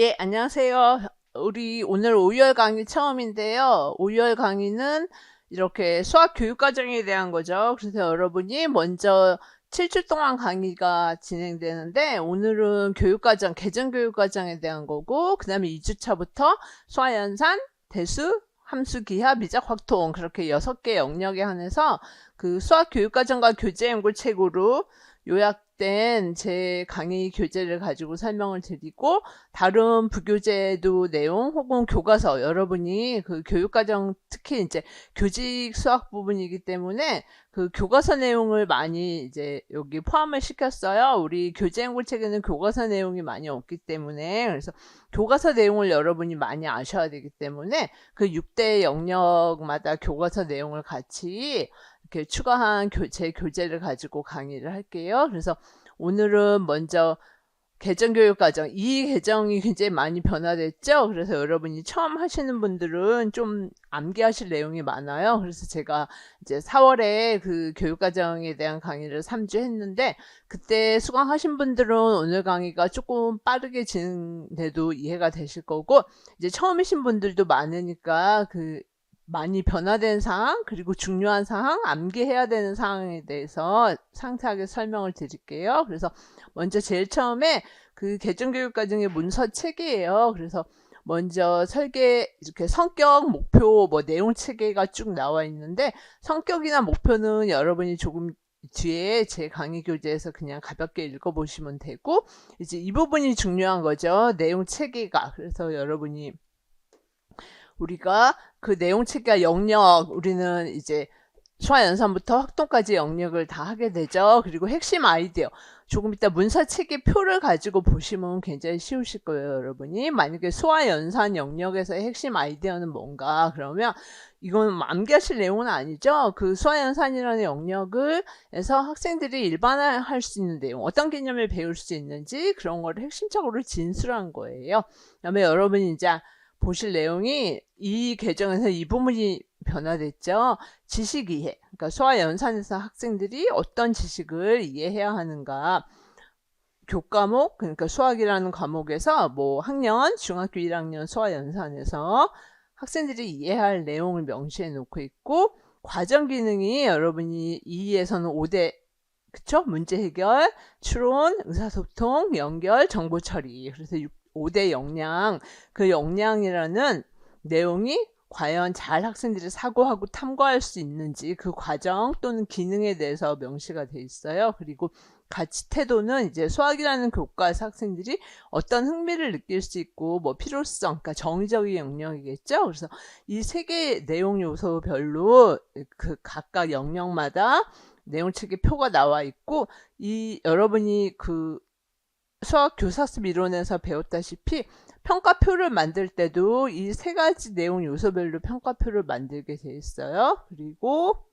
예, 안녕하세요. 우리 오늘 5열 강의 처음인데요. 5열 강의는 이렇게 수학 교육 과정에 대한 거죠. 그래서 여러분이 먼저 7주 동안 강의가 진행되는데 오늘은 교육과정, 개정교육과정에 대한 거고 그 다음에 2주차부터 수화연산, 대수, 함수, 기하, 미적, 확통 그렇게 6개 영역에 한해서 그 수학 교육과정과 교재연구책으로 요약된 제 강의 교재를 가지고 설명을 드리고 다른 부교재도 내용 혹은 교과서 여러분이 그 교육과정 특히 이제 교직 수학 부분이기 때문에 그 교과서 내용을 많이 이제 여기 포함을 시켰어요. 우리 교재연구책에는 교과서 내용이 많이 없기 때문에 그래서 교과서 내용을 여러분이 많이 아셔야 되기 때문에 그 6대 영역마다 교과서 내용을 같이 이렇게 추가한 교재를 가지고 강의를 할게요. 그래서 오늘은 먼저 개정교육과정, 이 개정이 굉장히 많이 변화됐죠. 그래서 여러분이 처음 하시는 분들은 좀 암기하실 내용이 많아요. 그래서 제가 이제 4월에 그 교육과정에 대한 강의를 3주 했는데 그때 수강하신 분들은 오늘 강의가 조금 빠르게 진행돼도 이해가 되실 거고 이제 처음이신 분들도 많으니까 그 많이 변화된 사항 그리고 중요한 사항 암기해야 되는 사항에 대해서 상세하게 설명을 드릴게요. 그래서 먼저 제일 처음에 그 개정교육과정의 문서 체계예요. 그래서 먼저 설계 이렇게 성격, 목표, 뭐 내용 체계가 쭉 나와 있는데 성격이나 목표는 여러분이 조금 뒤에 제 강의 교재에서 그냥 가볍게 읽어보시면 되고 이제 이 부분이 중요한 거죠. 내용 체계가. 그래서 여러분이 우리가 그 내용 체계와 영역 우리는 이제 수화연산부터 확통까지 영역을 다 하게 되죠. 그리고 핵심 아이디어 조금 이따 문서 체계 표를 가지고 보시면 굉장히 쉬우실 거예요. 여러분이 만약에 수화연산 영역에서의 핵심 아이디어는 뭔가 그러면 이건 암기하실 내용은 아니죠. 그 수화연산이라는 영역을 해서 학생들이 일반화할 수 있는 내용 어떤 개념을 배울 수 있는지 그런 거를 핵심적으로 진술한 거예요. 그다음에 여러분이 이제 보실 내용이 이 개정에서 이 부분이 변화됐죠. 지식 이해. 그러니까 수화연산에서 학생들이 어떤 지식을 이해해야 하는가. 교과목, 그러니까 수학이라는 과목에서 뭐 학년, 중학교 1학년 수화연산에서 학생들이 이해할 내용을 명시해 놓고 있고 과정 기능이 여러분이 2에서는 5대 그쵸? 문제 해결, 추론, 의사소통, 연결, 정보 처리. 그래서 5대 역량, 그 역량이라는 내용이 과연 잘 학생들이 사고하고 탐구할 수 있는지 그 과정 또는 기능에 대해서 명시가 돼 있어요. 그리고 가치 태도는 이제 수학이라는 교과에서 학생들이 어떤 흥미를 느낄 수 있고 뭐 필요성, 그러니까 정의적인 영역이겠죠. 그래서 이 세 개의 내용 요소별로 그 각각 영역마다 내용 체계 표가 나와 있고 이 여러분이 그 수학 교사학습 이론에서 배웠다시피 평가표를 만들 때도 이 세 가지 내용 요소별로 평가표를 만들게 돼 있어요. 그리고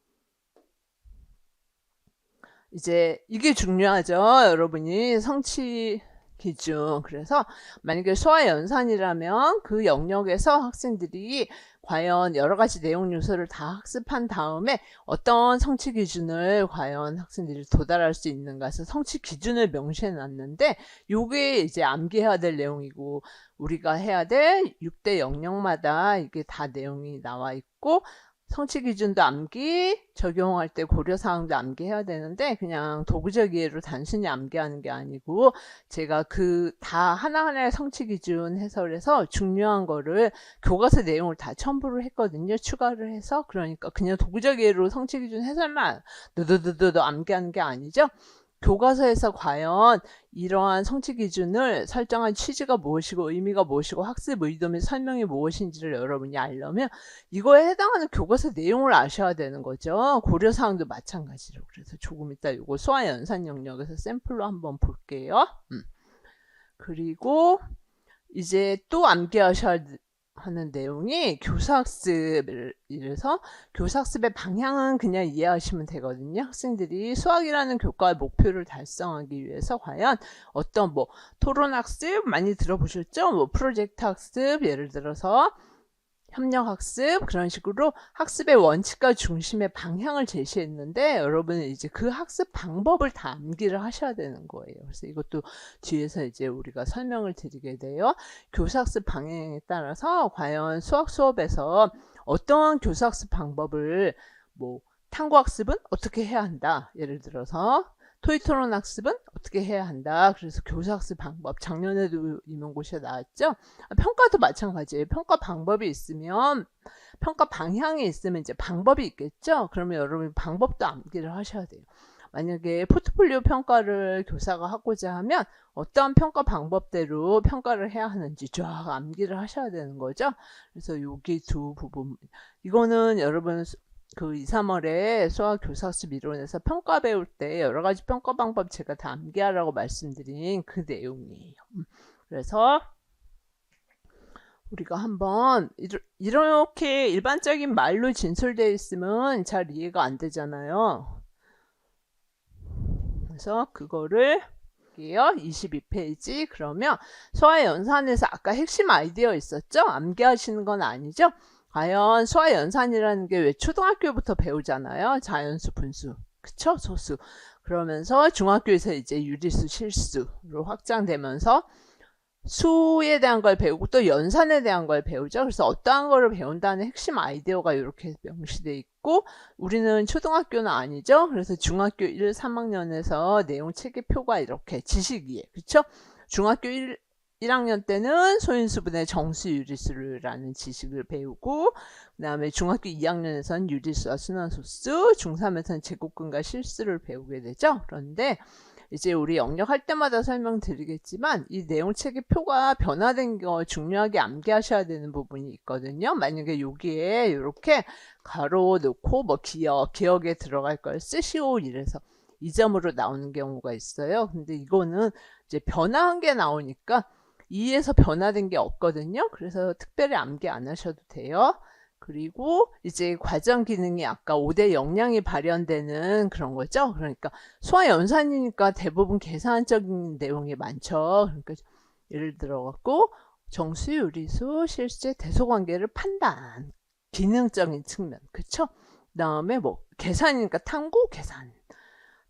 이제 이게 중요하죠. 여러분이 성취 기준. 그래서 만약에 수화연산이라면 그 영역에서 학생들이 과연 여러 가지 내용 요소를 다 학습한 다음에 어떤 성취 기준을 과연 학생들이 도달할 수 있는가 해서 성취 기준을 명시해 놨는데 요게 이제 암기해야 될 내용이고 우리가 해야 될 6대 영역마다 이게 다 내용이 나와 있고 성취 기준도 암기, 적용할 때 고려사항도 암기해야 되는데 그냥 도구적 이해로 단순히 암기하는 게 아니고 제가 그 다 하나하나의 성취 기준 해설에서 중요한 거를 교과서 내용을 다 첨부를 했거든요. 추가를 해서 그러니까 그냥 도구적 이해로 성취 기준 해설만 너도너도 암기하는 게 아니죠. 교과서에서 과연 이러한 성취 기준을 설정한 취지가 무엇이고 의미가 무엇이고 학습 의도 및 설명이 무엇인지를 여러분이 알려면 이거에 해당하는 교과서 내용을 아셔야 되는 거죠. 고려사항도 마찬가지로. 그래서 조금 이따 이거 수화연산 영역에서 샘플로 한번 볼게요. 그리고 이제 또 암기하셔야 하는 내용이 교사학습을 이래서 교사학습의 방향은 그냥 이해하시면 되거든요. 학생들이 수학이라는 교과의 목표를 달성하기 위해서 과연 어떤 뭐 토론학습 많이 들어보셨죠? 뭐 프로젝트 학습 예를 들어서 협력학습 그런 식으로 학습의 원칙과 중심의 방향을 제시했는데 여러분은 이제 그 학습 방법을 다 암기를 하셔야 되는 거예요. 그래서 이것도 뒤에서 이제 우리가 설명을 드리게 돼요. 교사학습 방향에 따라서 과연 수학 수업에서 어떠한 교사학습 방법을 뭐 탐구학습은 어떻게 해야 한다. 예를 들어서 토익토론 학습은 어떻게 해야 한다. 그래서 교사학습 방법 작년에도 임용고시에 나왔죠. 평가도 마찬가지예요. 평가 방법이 있으면 평가 방향이 있으면 이제 방법이 있겠죠. 그러면 여러분이 방법도 암기를 하셔야 돼요. 만약에 포트폴리오 평가를 교사가 하고자 하면 어떠한 평가 방법대로 평가를 해야 하는지 쫙 암기를 하셔야 되는 거죠. 그래서 여기 두 부분 이거는 여러분 그 2, 3월에 수학 교사학습 이론에서 평가 배울 때 여러 가지 평가 방법 제가 다 암기하라고 말씀드린 그 내용이에요. 그래서 우리가 한번 이렇게 일반적인 말로 진술되어 있으면 잘 이해가 안 되잖아요. 그래서 그거를 볼게요. 22페이지 그러면 소화연산에서 아까 핵심 아이디어 있었죠? 암기하시는 건 아니죠? 과연 소화연산이라는 게 왜 초등학교부터 배우잖아요. 자연수, 분수, 그쵸? 소수. 그러면서 중학교에서 이제 유리수, 실수로 확장되면서 수에 대한 걸 배우고 또 연산에 대한 걸 배우죠. 그래서 어떠한 거를 배운다는 핵심 아이디어가 이렇게 명시되어 있고 우리는 초등학교는 아니죠. 그래서 중학교 1, 3학년에서 내용 체계표가 이렇게 지식이에요. 그쵸? 중학교 1학년 때는 소인수분해 정수 유리수라는 지식을 배우고 그 다음에 중학교 2학년에서는 유리수와 순환소수, 중3에서는 제곱근과 실수를 배우게 되죠. 그런데 이제 우리 영역할 때마다 설명드리겠지만 이 내용 체계표가 변화된 거 중요하게 암기하셔야 되는 부분이 있거든요. 만약에 여기에 이렇게 가로 넣고 뭐 기억에 들어갈 걸 쓰시오 이래서 2점으로 나오는 경우가 있어요. 근데 이거는 이제 변화한 게 나오니까 2에서 변화된 게 없거든요. 그래서 특별히 암기 안 하셔도 돼요. 그리고 이제 과정 기능이 아까 5대 역량이 발현되는 그런 거죠. 그러니까 소화연산이니까 대부분 계산적인 내용이 많죠. 그러니까 예를 들어 갖고 정수, 유리수, 실제, 대소관계를 판단, 기능적인 측면, 그쵸? 그다음에 뭐 계산이니까 탐구, 계산,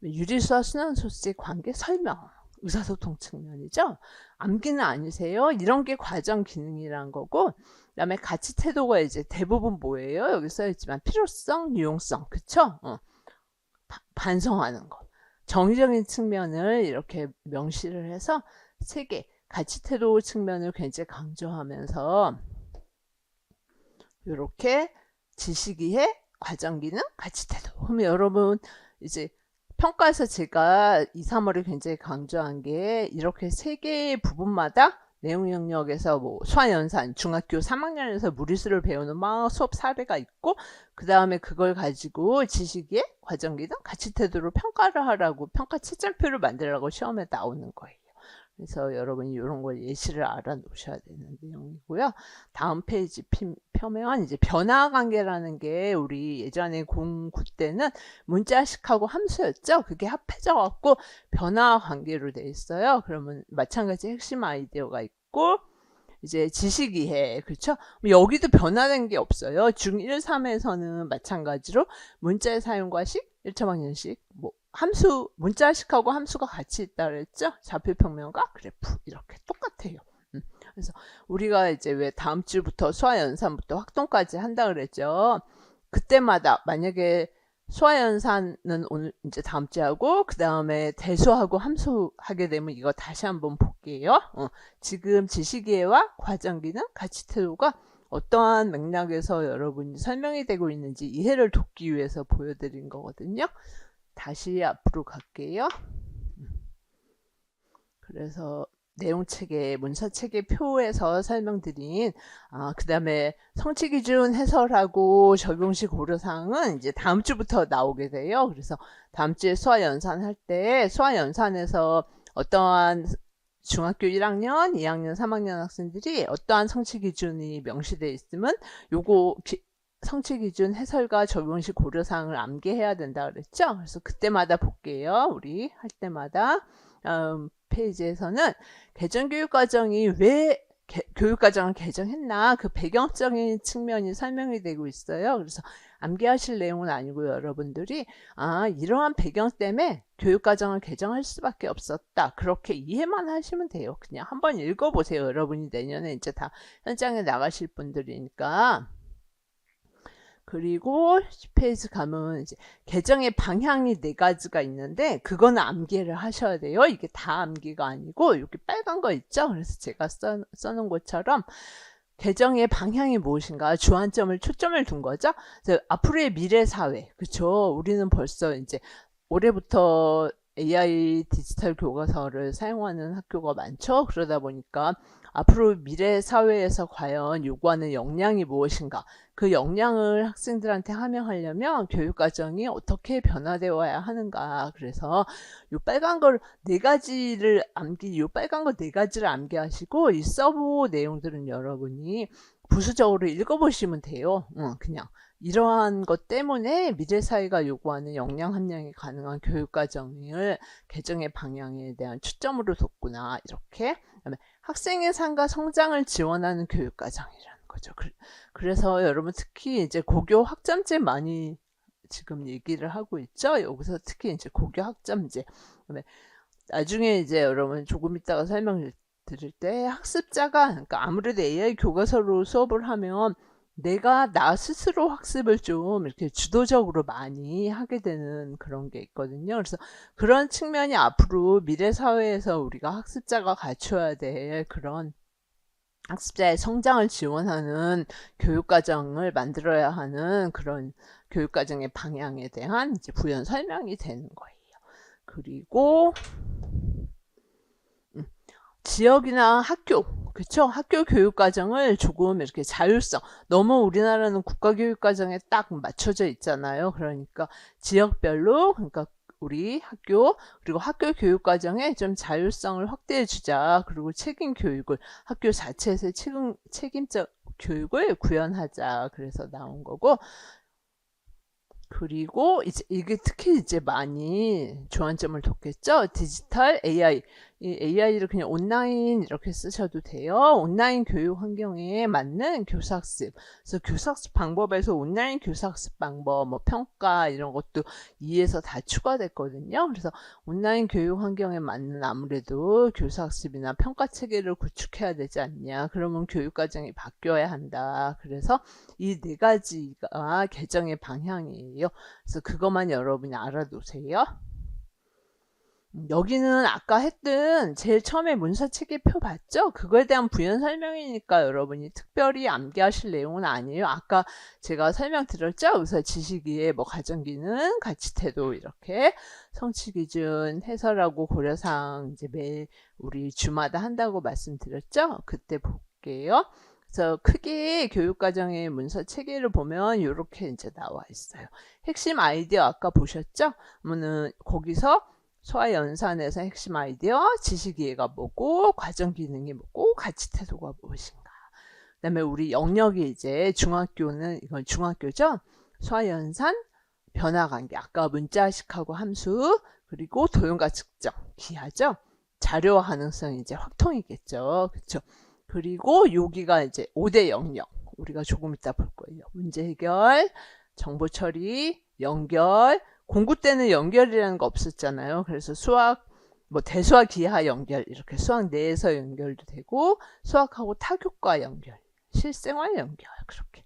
유리수와 순환소수의 관계 설명, 의사소통 측면이죠. 암기는 아니세요. 이런 게 과정 기능이란 거고 그 다음에 가치 태도가 이제 대부분 뭐예요? 여기 써있지만 필요성, 유용성, 그쵸? 반성하는 것. 정의적인 측면을 이렇게 명시를 해서 세 개 가치 태도 측면을 굉장히 강조하면서 이렇게 지식이해, 과정 기능, 가치 태도. 그러면 여러분 이제 평가에서 제가 2, 3월에 굉장히 강조한 게 이렇게 세 개의 부분마다 내용 영역에서 뭐 소화연산 중학교 3학년에서 무리수를 배우는 막 수업 사례가 있고 그 다음에 그걸 가지고 지식의 과정기능 가치 태도로 평가를 하라고 평가 채점표를 만들라고 시험에 나오는 거예요. 그래서 여러분이 이런 걸 예시를 알아 놓으셔야 되는 내용이고요. 다음 페이지 펴면 이제 변화 관계라는 게 우리 예전에 09 때는 문자식하고 함수였죠. 그게 합해져 갖고 변화 관계로 돼 있어요. 그러면 마찬가지 핵심 아이디어가 있고 이제 지식 이해, 그렇죠? 여기도 변화된 게 없어요. 중1, 3에서는 마찬가지로 문자의 사용과 식, 1차 방정식, 뭐 함수, 문자식하고 함수가 같이 있다 그랬죠? 좌표평면과 그래프 이렇게 똑같아요. 그래서 우리가 이제 왜 다음 주부터 수화연산부터 확동까지 한다 그랬죠? 그때마다 만약에 수화연산은 오늘 이제 다음 주에 하고 그 다음에 대수하고 함수 하게 되면 이거 다시 한번 볼게요. 지금 지식이해와 과정기능, 가치태도가 어떠한 맥락에서 여러분이 설명이 되고 있는지 이해를 돕기 위해서 보여드린 거거든요. 다시 앞으로 갈게요. 그래서 내용체계, 문서체계 표에서 설명드린 그 다음에 성취기준 해설하고 적용시 고려사항은 이제 다음 주부터 나오게 돼요. 그래서 다음 주에 수화연산 할 때 수화연산에서 어떠한 중학교 1학년, 2학년, 3학년 학생들이 어떠한 성취기준이 명시되어 있으면 요거 성취기준 해설과 적용시 고려사항을 암기해야 된다 그랬죠. 그래서 그때마다 볼게요. 우리 할 때마다. 페이지에서는 개정교육과정이 왜 교육과정을 개정했나 그 배경적인 측면이 설명이 되고 있어요. 그래서 암기하실 내용은 아니고 여러분들이 이러한 배경 때문에 교육과정을 개정할 수밖에 없었다. 그렇게 이해만 하시면 돼요. 그냥 한번 읽어보세요. 여러분이 내년에 이제 다 현장에 나가실 분들이니까. 그리고 10페이지 가면 이제 개정의 방향이 4가지가 있는데 그거는 암기를 하셔야 돼요. 이게 다 암기가 아니고 여기 빨간 거 있죠. 그래서 제가 써놓은 것처럼 개정의 방향이 무엇인가 주안점을 초점을 둔 거죠. 앞으로의 미래 사회, 그쵸? 우리는 벌써 이제 올해부터 AI 디지털 교과서를 사용하는 학교가 많죠. 그러다 보니까 앞으로 미래 사회에서 과연 요구하는 역량이 무엇인가, 그 역량을 학생들한테 함양하려면 교육과정이 어떻게 변화되어야 하는가. 그래서 요 빨간 걸 4가지를 요 빨간 거 4가지를 암기하시고 이 서브 내용들은 여러분이 부수적으로 읽어보시면 돼요. 그냥 이러한 것 때문에 미래 사회가 요구하는 역량 함량이 가능한 교육과정을 개정의 방향에 대한 초점으로 뒀구나. 이렇게. 그다음에 학생의 삶과 성장을 지원하는 교육과정이라는 거죠. 그래서 여러분 특히 이제 고교 학점제 많이 지금 얘기를 하고 있죠. 여기서 특히 이제 고교 학점제. 그다음에 나중에 이제 여러분 조금 이따가 설명 드릴 때 학습자가, 그러니까 아무래도 AI 교과서로 수업을 하면 내가 나 스스로 학습을 좀 이렇게 주도적으로 많이 하게 되는 그런 게 있거든요. 그래서 그런 측면이 앞으로 미래 사회에서 우리가 학습자가 갖춰야 될 그런 학습자의 성장을 지원하는 교육과정을 만들어야 하는 그런 교육과정의 방향에 대한 이제 부연 설명이 되는 거예요. 그리고 지역이나 학교, 그쵸? 학교 교육과정을 조금 이렇게 자율성, 너무 우리나라는 국가교육과정에 딱 맞춰져 있잖아요. 그러니까 지역별로, 그러니까 우리 학교, 그리고 학교 교육과정에 좀 자율성을 확대해 주자. 그리고 책임 교육을, 학교 자체에서 책임적 교육을 구현하자. 그래서 나온 거고, 그리고 이게 특히 이제 많이 주안점을 뒀겠죠. 디지털 AI. 이 AI를 그냥 온라인 이렇게 쓰셔도 돼요. 온라인 교육 환경에 맞는 교사학습. 그래서 교사학습 방법에서 온라인 교사학습 방법, 뭐 평가 이런 것도 2에서 다 추가됐거든요. 그래서 온라인 교육 환경에 맞는 아무래도 교사학습이나 평가 체계를 구축해야 되지 않냐. 그러면 교육과정이 바뀌어야 한다. 그래서 이 4가지가 개정의 방향이에요. 그래서 그것만 여러분이 알아두세요. 여기는 아까 했던 제일 처음에 문서체계표 봤죠? 그거에 대한 부연 설명이니까 여러분이 특별히 암기하실 내용은 아니에요. 아까 제가 설명드렸죠? 그래서 지식이해, 뭐 가정기능, 가치태도 이렇게 성취기준, 해설하고 고려사항 이제 매일 우리 주마다 한다고 말씀드렸죠? 그때 볼게요. 그래서 크게 교육과정의 문서 체계를 보면 이렇게 이제 나와 있어요. 핵심 아이디어 아까 보셨죠? 그러면은 거기서 소아연산에서 핵심 아이디어, 지식이해가 뭐고, 과정기능이 뭐고, 가치태도가 무엇인가. 그 다음에 우리 영역이 이제 중학교는, 이건 중학교죠? 소아연산, 변화관계, 아까 문자식하고 함수, 그리고 도용과 측정, 기하죠? 자료와 가능성이 이제 확통이겠죠. 그쵸? 그리고 여기가 이제 5대 영역. 우리가 조금 이따 볼 거예요. 문제 해결, 정보 처리, 연결, 공부 때는 연결이라는 거 없었잖아요. 그래서 수학, 뭐 대수학 기하 연결, 이렇게 수학 내에서 연결도 되고, 수학하고 타교과 연결, 실생활 연결, 그렇게.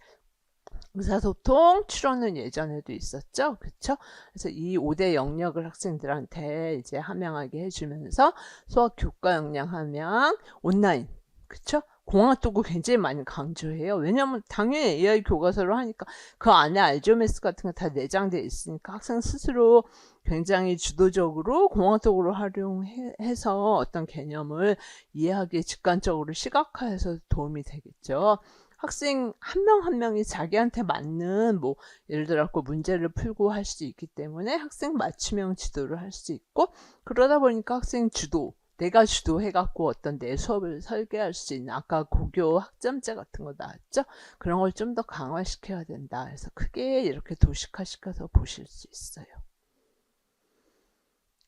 의사소통, 추론은 예전에도 있었죠. 그쵸? 그래서 이 5대 영역을 학생들한테 이제 함양하게 해주면서 수학 교과 역량 함양, 온라인, 그쵸? 공학도구 굉장히 많이 강조해요. 왜냐면 당연히 AI 교과서로 하니까 그 안에 알조메스 같은 거 다 내장되어 있으니까 학생 스스로 굉장히 주도적으로 공학도구를 활용해서 어떤 개념을 이해하기에 직관적으로 시각화해서 도움이 되겠죠. 학생 한 명 한 명이 자기한테 맞는 뭐 예를 들어 문제를 풀고 할 수 있기 때문에 학생 맞춤형 지도를 할 수 있고, 그러다 보니까 학생 주도, 내가 주도해갖고 어떤 내 수업을 설계할 수 있는, 아까 고교 학점제 같은 거 나왔죠? 그런 걸 좀 더 강화시켜야 된다. 그래서 크게 이렇게 도식화시켜서 보실 수 있어요.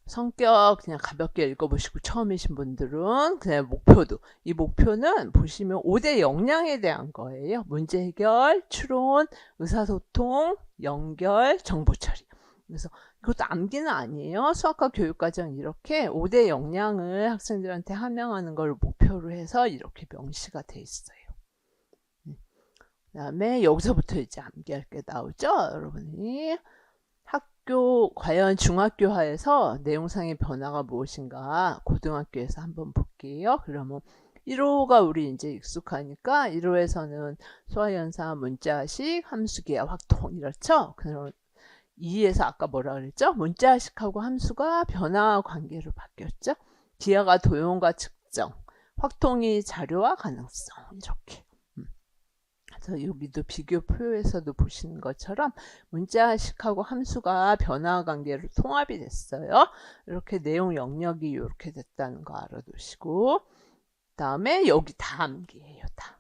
성격 그냥 가볍게 읽어보시고 처음이신 분들은 그냥 목표도 이 목표는 보시면 5대 역량에 대한 거예요. 문제 해결, 추론, 의사소통, 연결, 정보 처리. 그래서 이것도 암기는 아니에요. 수학과 교육과정 이렇게 5대 역량을 학생들한테 함양하는 걸 목표로 해서 이렇게 명시가 돼 있어요. 그 다음에 여기서부터 이제 암기할 게 나오죠. 여러분이 학교 과연 중학교화에서 내용상의 변화가 무엇인가 고등학교에서 한번 볼게요. 그러면 1호가 우리 이제 익숙하니까 1호에서는 소화연산, 문자식, 함수기하, 확통 이렇죠. 그럼 2에서 아까 뭐라 그랬죠? 문자식하고 함수가 변화 관계로 바뀌었죠. 기하가 도용과 측정, 확통이 자료와 가능성 이렇게. 그래서 여기도 비교 표에서도 보시는 것처럼 문자식하고 함수가 변화 관계로 통합이 됐어요. 이렇게 내용 영역이 이렇게 됐다는 거 알아두시고 다음에 여기 다 암기예요. 다.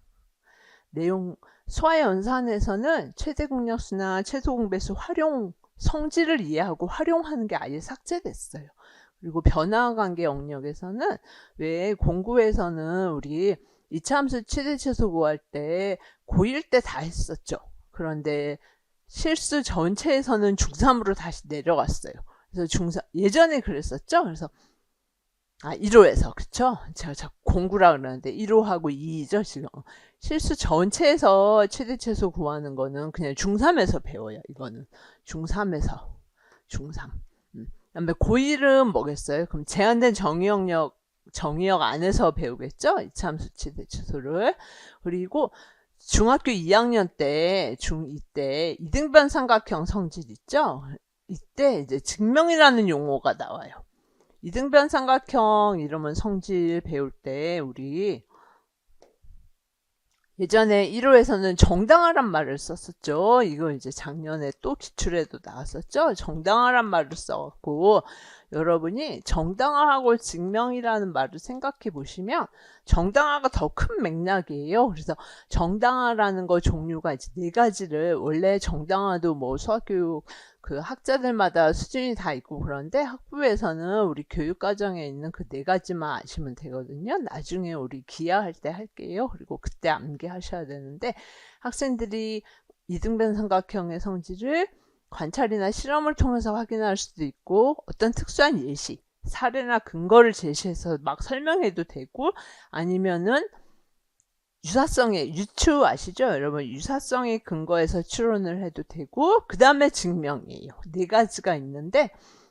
내용 소화연산에서는 최대 공약수나 최소 공배수 활용 성질을 이해하고 활용하는 게 아예 삭제됐어요. 그리고 변화 관계 영역에서는 왜 공구에서는 우리 이차함수 최대 최소 구할 때 고1 때 다 했었죠. 그런데 실수 전체에서는 중3으로 다시 내려갔어요. 그래서 중3 예전에 그랬었죠. 그래서 1호에서 그쵸? 제가 자꾸 공구라 그러는데 1호하고 2죠 지금. 실수 전체에서 최대 최소 구하는 거는 그냥 중3에서 배워요. 이거는 중3에서 중3. 그다음에 고1은 뭐겠어요? 그럼 제한된 정의역 안에서 배우겠죠? 이차함수 최대 최소를. 그리고 중학교 2학년 때, 중2 때 이등변 삼각형 성질 있죠? 이때 이제 증명이라는 용어가 나와요. 이등변 삼각형 이러면 성질 배울 때 우리 예전에 1호에서는 정당화란 말을 썼었죠. 이거 이제 작년에 또 기출에도 나왔었죠. 정당화란 말을 써갖고 여러분이 정당화하고 증명이라는 말을 생각해 보시면 정당화가 더 큰 맥락이에요. 그래서 정당화라는 거 종류가 이제 4가지를 원래 정당화도 뭐 수학교육 그 학자들마다 수준이 다 있고 그런데 학부에서는 우리 교육과정에 있는 그 4가지만 아시면 되거든요. 나중에 우리 기하할 때 할게요. 그리고 그때 암기하셔야 되는데 학생들이 이등변 삼각형의 성질을 관찰이나 실험을 통해서 확인할 수도 있고 어떤 특수한 예시, 사례나 근거를 제시해서 막 설명해도 되고 아니면은 유사성의 유추 아시죠? 여러분 유사성의 근거에서 추론을 해도 되고 그 다음에 증명이에요. 4가지가 있는데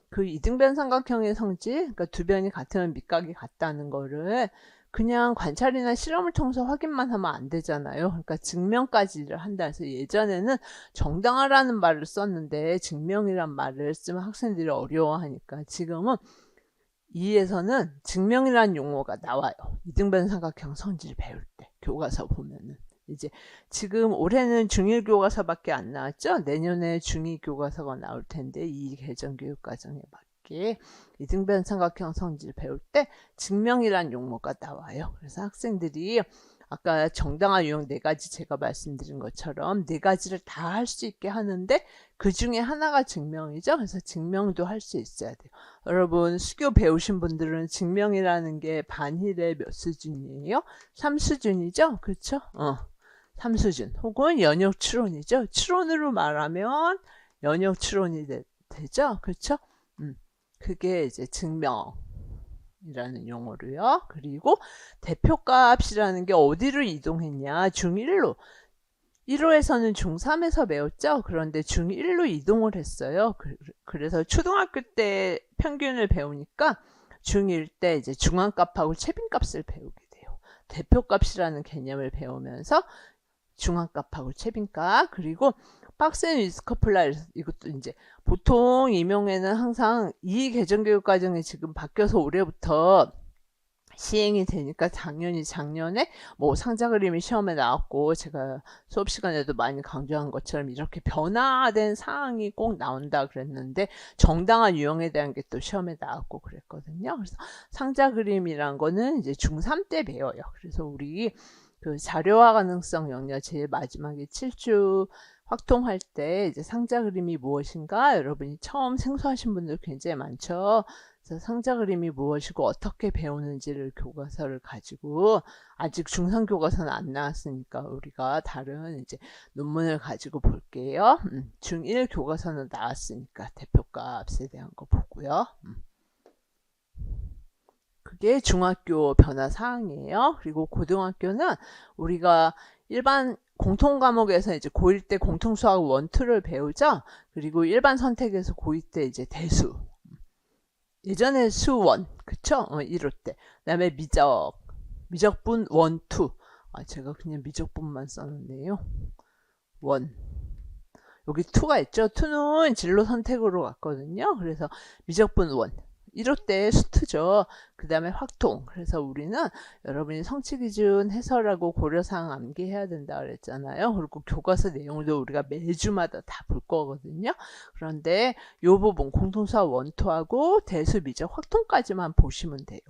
그 이등변 삼각형의 성질 그러니까 두 변이 같으면 밑각이 같다는 거를 그냥 관찰이나 실험을 통해서 확인만 하면 안 되잖아요. 그러니까 증명까지를 한다 해서 예전에는 정당화라는 말을 썼는데 증명이란 말을 쓰면 학생들이 어려워하니까 지금은 2에서는 증명이라는 용어가 나와요. 이등변 삼각형 성질 배울 때 교과서 보면은 이제 지금 올해는 중1 교과서밖에 안 나왔죠. 내년에 중2 교과서가 나올 텐데 이 개정 교육과정에 맞게 이등변 삼각형 성질 배울 때 증명이라는 용어가 나와요. 그래서 학생들이 아까 정당화 유형 4가지 제가 말씀드린 것처럼 4가지를 다 할 수 있게 하는데 그 중에 하나가 증명이죠. 그래서 증명도 할 수 있어야 돼요. 여러분 수교 배우신 분들은 증명이라는 게 반일의 몇 수준이에요? 3수준이죠? 그렇죠? 3수준 혹은 연역 추론이죠. 추론으로 말하면 연역 추론이 되죠? 그렇죠? 그게 이제 증명 이라는 용어로요. 그리고 대표값이라는 게 어디로 이동했냐? 중1로. 1호에서는 중3에서 배웠죠. 그런데 중1로 이동을 했어요. 그래서 초등학교 때 평균을 배우니까 중1 때 이제 중앙값하고 최빈값을 배우게 돼요. 대표값이라는 개념을 배우면서 중앙값하고 최빈값 그리고 박스 위스커플라 이것도 이제 보통 임용에는 항상 이 개정교육과정이 지금 바뀌어서 올해부터 시행이 되니까 당연히 작년에 뭐 상자 그림이 시험에 나왔고 제가 수업 시간에도 많이 강조한 것처럼 이렇게 변화된 사항이 꼭 나온다 그랬는데 정당한 유형에 대한 게 또 시험에 나왔고 그랬거든요. 그래서 상자 그림이란 거는 이제 중3 때 배워요. 그래서 우리 그 자료화 가능성 영역 제일 마지막에 7주 확통할 때 이제 상자 그림이 무엇인가 여러분이 처음 생소하신 분들 굉장히 많죠. 그래서 상자 그림이 무엇이고 어떻게 배우는지를 교과서를 가지고, 아직 중상 교과서는 안 나왔으니까 우리가 다른 이제 논문을 가지고 볼게요. 중1 교과서는 나왔으니까 대표값에 대한 거 보고요. 그게 중학교 변화 사항이에요. 그리고 고등학교는 우리가 일반 공통 과목에서 이제 고1 때 공통수학 1, 2를 배우죠. 그리고 일반 선택에서 고2 때 이제 대수. 예전에 수1, 그쵸? 1호 때. 그 다음에 미적분 1, 2. 제가 그냥 미적분만 썼는데요. 1. 여기 2가 있죠? 2는 진로 선택으로 갔거든요. 그래서 미적분 1. 1호 때 수트죠. 그 다음에 확통. 그래서 우리는 여러분이 성취기준 해설하고 고려사항 암기해야 된다 그랬잖아요. 그리고 교과서 내용도 우리가 매주마다 다 볼 거거든요. 그런데 이 부분 공통수학 1, 2하고 대수, 미적, 확통까지만 보시면 돼요.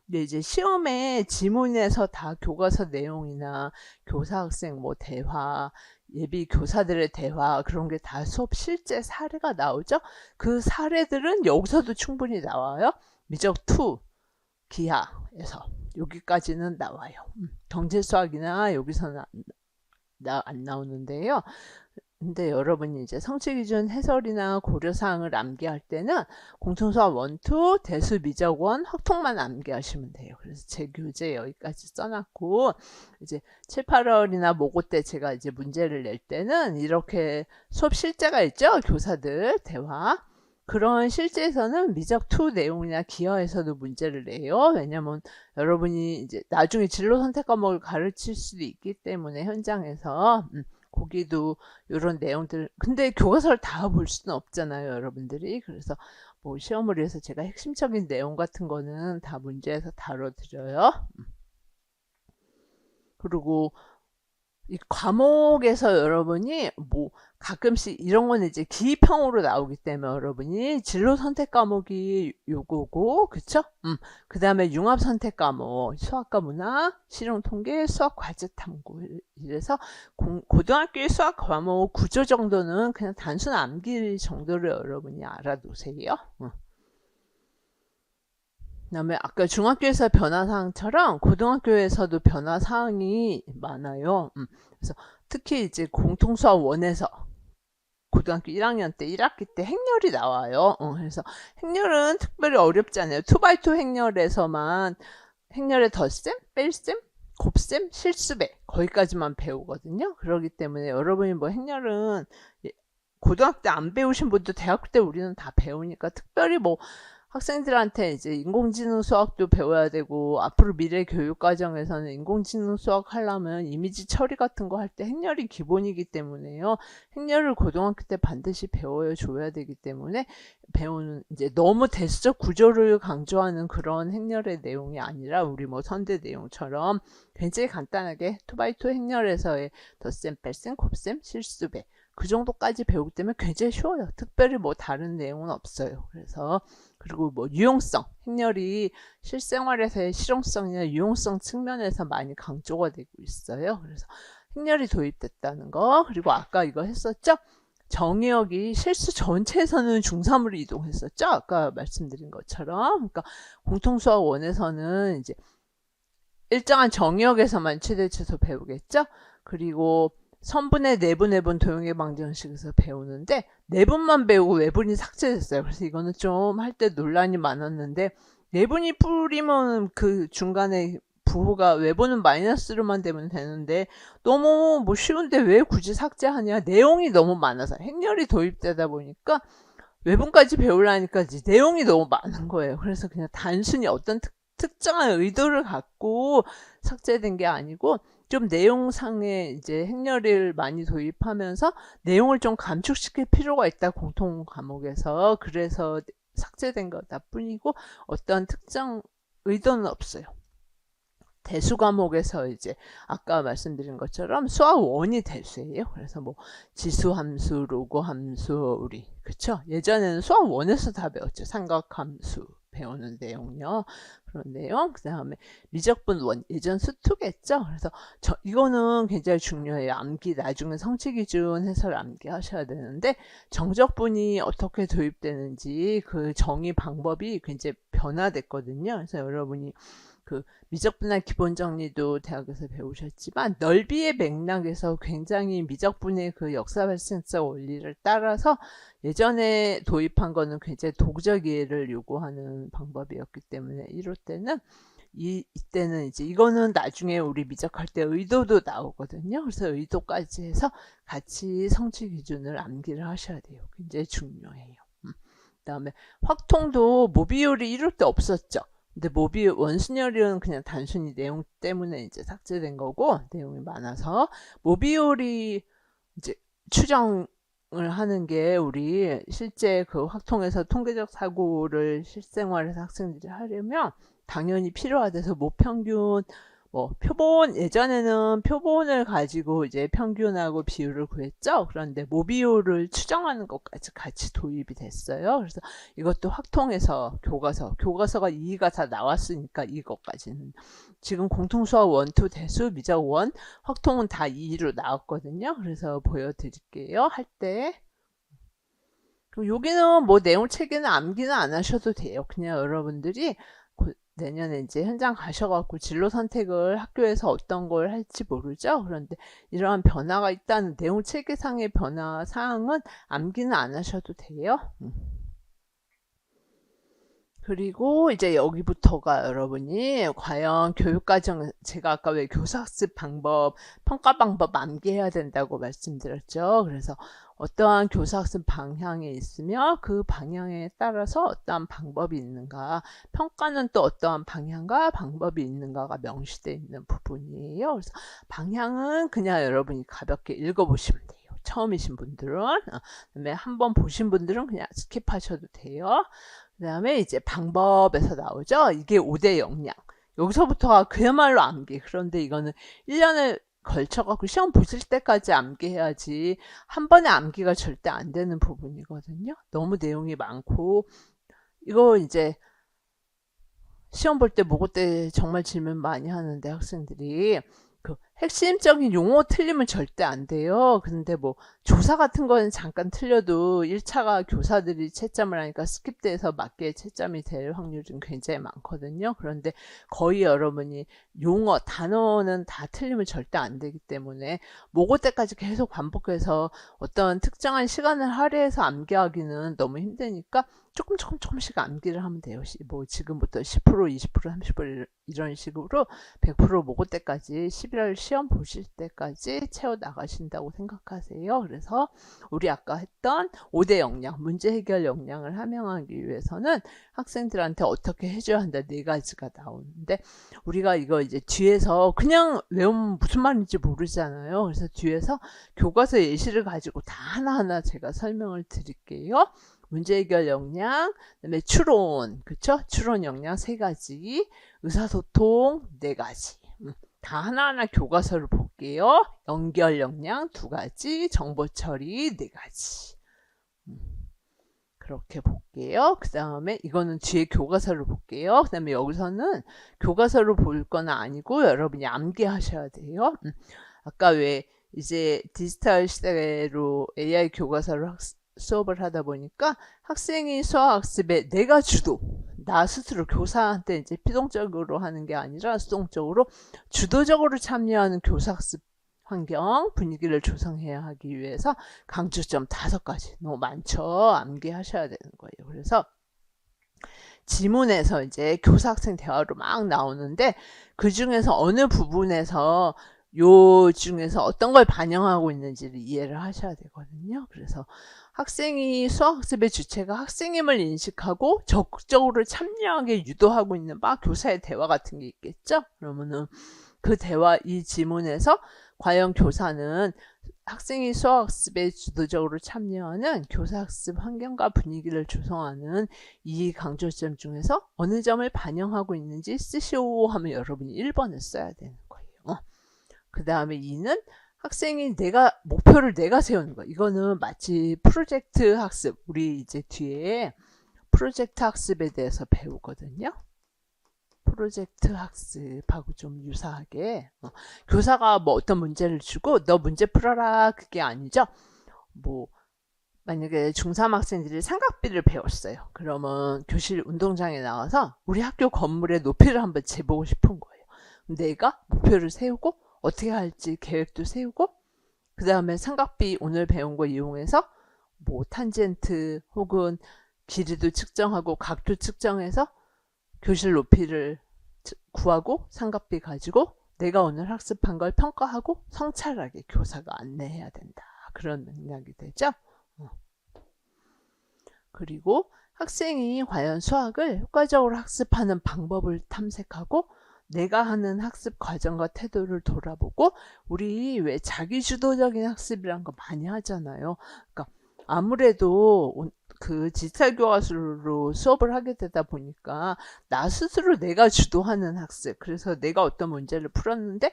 근데 이제 시험에 지문에서 다 교과서 내용이나 교사 학생 뭐 대화, 예비 교사들의 대화, 그런 게 다 수업 실제 사례가 나오죠. 그 사례들은 여기서도 충분히 나와요. 미적 2 기하에서 여기까지는 나와요. 경제수학이나 여기서는 안 나오는데요. 근데 여러분이 이제 성취기준 해설이나 고려사항을 암기할 때는 공통수학 1, 2, 대수, 미적 1, 확통만 암기하시면 돼요. 그래서 제 교재 여기까지 써놨고, 이제 7, 8월이나 모고 때 제가 이제 문제를 낼 때는 이렇게 수업 실제가 있죠? 교사들 대화. 그런 실제에서는 미적 2 내용이나 기하에서도 문제를 내요. 왜냐면 여러분이 이제 나중에 진로 선택 과목을 가르칠 수도 있기 때문에 현장에서 거기도 이런 내용들, 근데 교과서를 다 볼 수는 없잖아요, 여러분들이. 그래서 뭐 시험을 위해서 제가 핵심적인 내용 같은 거는 다 문제에서 다뤄드려요. 그리고 이 과목에서 여러분이 뭐 가끔씩 이런 거는 이제 기입형으로 나오기 때문에 여러분이 진로 선택 과목이 요거고, 그쵸? 그 다음에 융합 선택 과목, 수학과 문화, 실용 통계, 수학 과제 탐구. 이래서 고등학교의 수학 과목 구조 정도는 그냥 단순 암기 정도로 여러분이 알아두세요. 그 다음에 아까 중학교에서 변화사항처럼 고등학교에서도 변화사항이 많아요. 그래서 특히 이제 공통수학 1에서 고등학교 1학년 때 1학기 때 행렬이 나와요. 그래서 행렬은 특별히 어렵지 않아요. 2x2 행렬에서만 행렬의 덧셈, 뺄셈, 곱셈, 실수배 거기까지만 배우거든요. 그렇기 때문에 여러분이 뭐 행렬은 고등학교 때 안 배우신 분도 대학교 때 우리는 다 배우니까 특별히 뭐 학생들한테 이제 인공지능 수학도 배워야 되고, 앞으로 미래 교육 과정에서는 인공지능 수학 하려면 이미지 처리 같은 거 할 때 행렬이 기본이기 때문에요. 행렬을 고등학교 때 반드시 배워야 줘야 되기 때문에 배우는 이제 너무 대수적 구조를 강조하는 그런 행렬의 내용이 아니라 우리 뭐 선대 내용처럼 굉장히 간단하게 2x2 행렬에서의 덧셈, 뺄셈, 곱셈, 실수배 그 정도까지 배우기 때문에 굉장히 쉬워요. 특별히 뭐 다른 내용은 없어요. 그래서 그리고 뭐 유용성, 행렬이 실생활에서의 실용성이나 유용성 측면에서 많이 강조가 되고 있어요. 그래서 행렬이 도입됐다는 거, 그리고 아까 이거 했었죠? 정의역이 실수 전체에서는 중3으로 이동했었죠? 아까 말씀드린 것처럼. 그러니까 공통수학 1에서는 이제 일정한 정의역에서만 최대 최소 배우겠죠? 그리고 선분의 내분, 외분, 도형의 방정식에서 배우는데 내분만 배우고 외분이 삭제됐어요. 그래서 이거는 좀 할 때 논란이 많았는데, 내분이 뿌리면 그 중간에 부호가 외분은 마이너스로만 되면 되는데 너무 뭐 쉬운데 왜 굳이 삭제하냐, 내용이 너무 많아서 행렬이 도입되다 보니까 외분까지 배우려니까 이제 내용이 너무 많은 거예요. 그래서 그냥 단순히 어떤 특정한 의도를 갖고 삭제된 게 아니고 좀 내용상의 이제 행렬을 많이 도입하면서 내용을 좀 감축시킬 필요가 있다, 공통 과목에서. 그래서 삭제된 거다 뿐이고 어떤 특정 의도는 없어요. 대수 과목에서 이제 아까 말씀드린 것처럼 수학 1이 대수예요. 그래서 뭐 지수함수, 로그함수, 그쵸? 예전에는 수학 1에서 다 배웠죠. 삼각함수 배우는 내용요. 그런 내용. 그 다음에 미적분 원, 예전 수투겠죠. 그래서 이거는 굉장히 중요해요. 암기 나중에 성취 기준 해설 암기하셔야 되는데 정적분이 어떻게 도입되는지 그 정의 방법이 굉장히 변화됐거든요. 그래서 여러분이 그 미적분할 기본 정리도 대학에서 배우셨지만 넓이의 맥락에서 굉장히 미적분의 그 역사 발생적 원리를 따라서 예전에 도입한 거는 굉장히 도구적 이해를 요구하는 방법이었기 때문에 이럴 때는 이때는 이제 이거는 나중에 우리 미적할 때 의도도 나오거든요. 그래서 의도까지 해서 같이 성취 기준을 암기를 하셔야 돼요. 굉장히 중요해요. 그다음에 확통도 모비율이 이럴 때 없었죠. 근데 원순열은 그냥 단순히 내용 때문에 이제 삭제된 거고 내용이 많아서 모비율이 이제 추정을 하는 게 우리 실제 그 확통에서 통계적 사고를 실생활에서 학생들이 하려면 당연히 필요하대서 모평균 표본, 예전에는 표본을 가지고 이제 평균하고 비율을 구했죠. 그런데 모비율을 추정하는 것까지 같이 도입이 됐어요. 그래서 이것도 확통해서 교과서가 2가 다 나왔으니까 이것까지는. 지금 공통수학 1, 2 대수, 미적 1, 확통은 다 2로 나왔거든요. 그래서 보여드릴게요. 할 때. 그럼 여기는 뭐 내용 체계는 암기는 안 하셔도 돼요. 그냥 여러분들이 내년에 이제 현장 가셔갖고 진로 선택을 학교에서 어떤 걸 할지 모르죠. 그런데 이러한 변화가 있다는 내용 체계상의 변화 사항은 암기는 안 하셔도 돼요. 그리고 이제 여기부터가 여러분이 과연 교육과정, 제가 아까 왜 교사학습 방법, 평가 방법 암기해야 된다고 말씀드렸죠. 그래서 어떠한 교사학습 방향이 있으며 그 방향에 따라서 어떠한 방법이 있는가, 평가는 또 어떠한 방향과 방법이 있는가가 명시되어 있는 부분이에요. 그래서 방향은 그냥 여러분이 가볍게 읽어보시면 돼요. 처음이신 분들은, 그다음에 한번 보신 분들은 그냥 스킵하셔도 돼요. 그 다음에 이제 방법에서 나오죠. 이게 5대 역량. 여기서부터가 그야말로 암기. 그런데 이거는 1년을 걸쳐갖고 시험 보실 때까지 암기해야지 한 번에 암기가 절대 안 되는 부분이거든요. 너무 내용이 많고 이거 이제 시험 볼 때 모고 때 정말 질문 많이 하는데 학생들이 그 핵심적인 용어 틀리면 절대 안 돼요. 근데 뭐 조사 같은 거는 잠깐 틀려도 1차가 교사들이 채점을 하니까 스킵돼서 맞게 채점이 될 확률은 굉장히 많거든요. 그런데 거의 여러분이 용어, 단어는 다 틀리면 절대 안 되기 때문에 모고 때까지 계속 반복해서 어떤 특정한 시간을 할애해서 암기하기는 너무 힘드니까 조금씩 암기를 하면 돼요. 뭐 지금부터 10%, 20%, 30% 이런 식으로 100% 모고 때까지 11월 시험 보실 때까지 채워 나가신다고 생각하세요. 그래서 우리 아까 했던 5대 역량, 문제 해결 역량을 함양하기 위해서는 학생들한테 어떻게 해줘야 한다 4가지가 나오는데 우리가 이거 이제 뒤에서 그냥 외우면 무슨 말인지 모르잖아요. 그래서 뒤에서 교과서 예시를 가지고 다 하나하나 제가 설명을 드릴게요. 문제 해결 역량, 그다음에 추론, 그쵸? 추론 역량 3가지, 의사소통 4가지. 다 하나하나 교과서를 볼게요. 연결 역량 2가지, 정보 처리 4가지. 그렇게 볼게요. 그 다음에 이거는 뒤에 교과서를 볼게요. 그 다음에 여기서는 교과서를 볼 건 아니고 여러분이 암기하셔야 돼요. 아까 왜 이제 디지털 시대로 AI 교과서를 수업을 하다 보니까 학생이 수학학습에 내가 주도, 나 스스로 교사한테 이제 피동적으로 하는 게 아니라 수동적으로 주도적으로 참여하는 교사학습 환경, 분위기를 조성해야 하기 위해서 강조점 5가지, 너무 많죠. 암기하셔야 되는 거예요. 그래서 지문에서 이제 교사-학생 대화로 막 나오는데 그 중에서 어느 부분에서 요 중에서 어떤 걸 반영하고 있는지를 이해를 하셔야 되거든요. 그래서 학생이 수학학습의 주체가 학생임을 인식하고 적극적으로 참여하게 유도하고 있는 바 교사의 대화 같은 게 있겠죠. 그러면은 그 대화 이 지문에서 과연 교사는 학생이 수학학습에 주도적으로 참여하는 교사학습 환경과 분위기를 조성하는 이 강조점 중에서 어느 점을 반영하고 있는지 쓰시오 하면 여러분이 1번을 써야 되는 거예요. 그 다음에 2는 학생이 목표를 내가 세우는 거. 이거는 마치 프로젝트 학습, 우리 이제 뒤에 프로젝트 학습에 대해서 배우거든요. 프로젝트 학습하고 좀 유사하게 교사가 뭐 어떤 문제를 주고 너 문제 풀어라 그게 아니죠. 뭐 만약에 중3 학생들이 삼각비를 배웠어요. 그러면 교실 운동장에 나와서 우리 학교 건물의 높이를 한번 재보고 싶은 거예요. 내가 목표를 세우고 어떻게 할지 계획도 세우고 그 다음에 삼각비 오늘 배운 거 이용해서 뭐 탄젠트 혹은 길이도 측정하고 각도 측정해서 교실 높이를 구하고 삼각비 가지고 내가 오늘 학습한 걸 평가하고 성찰하게 교사가 안내해야 된다. 그런 맥락이 되죠. 그리고 학생이 과연 수학을 효과적으로 학습하는 방법을 탐색하고 내가 하는 학습 과정과 태도를 돌아보고 우리 왜 자기주도적인 학습이란 거 많이 하잖아요. 그러니까 아무래도 그 디지털 교과서로 수업을 하게 되다 보니까 나 스스로 내가 주도하는 학습. 그래서 내가 어떤 문제를 풀었는데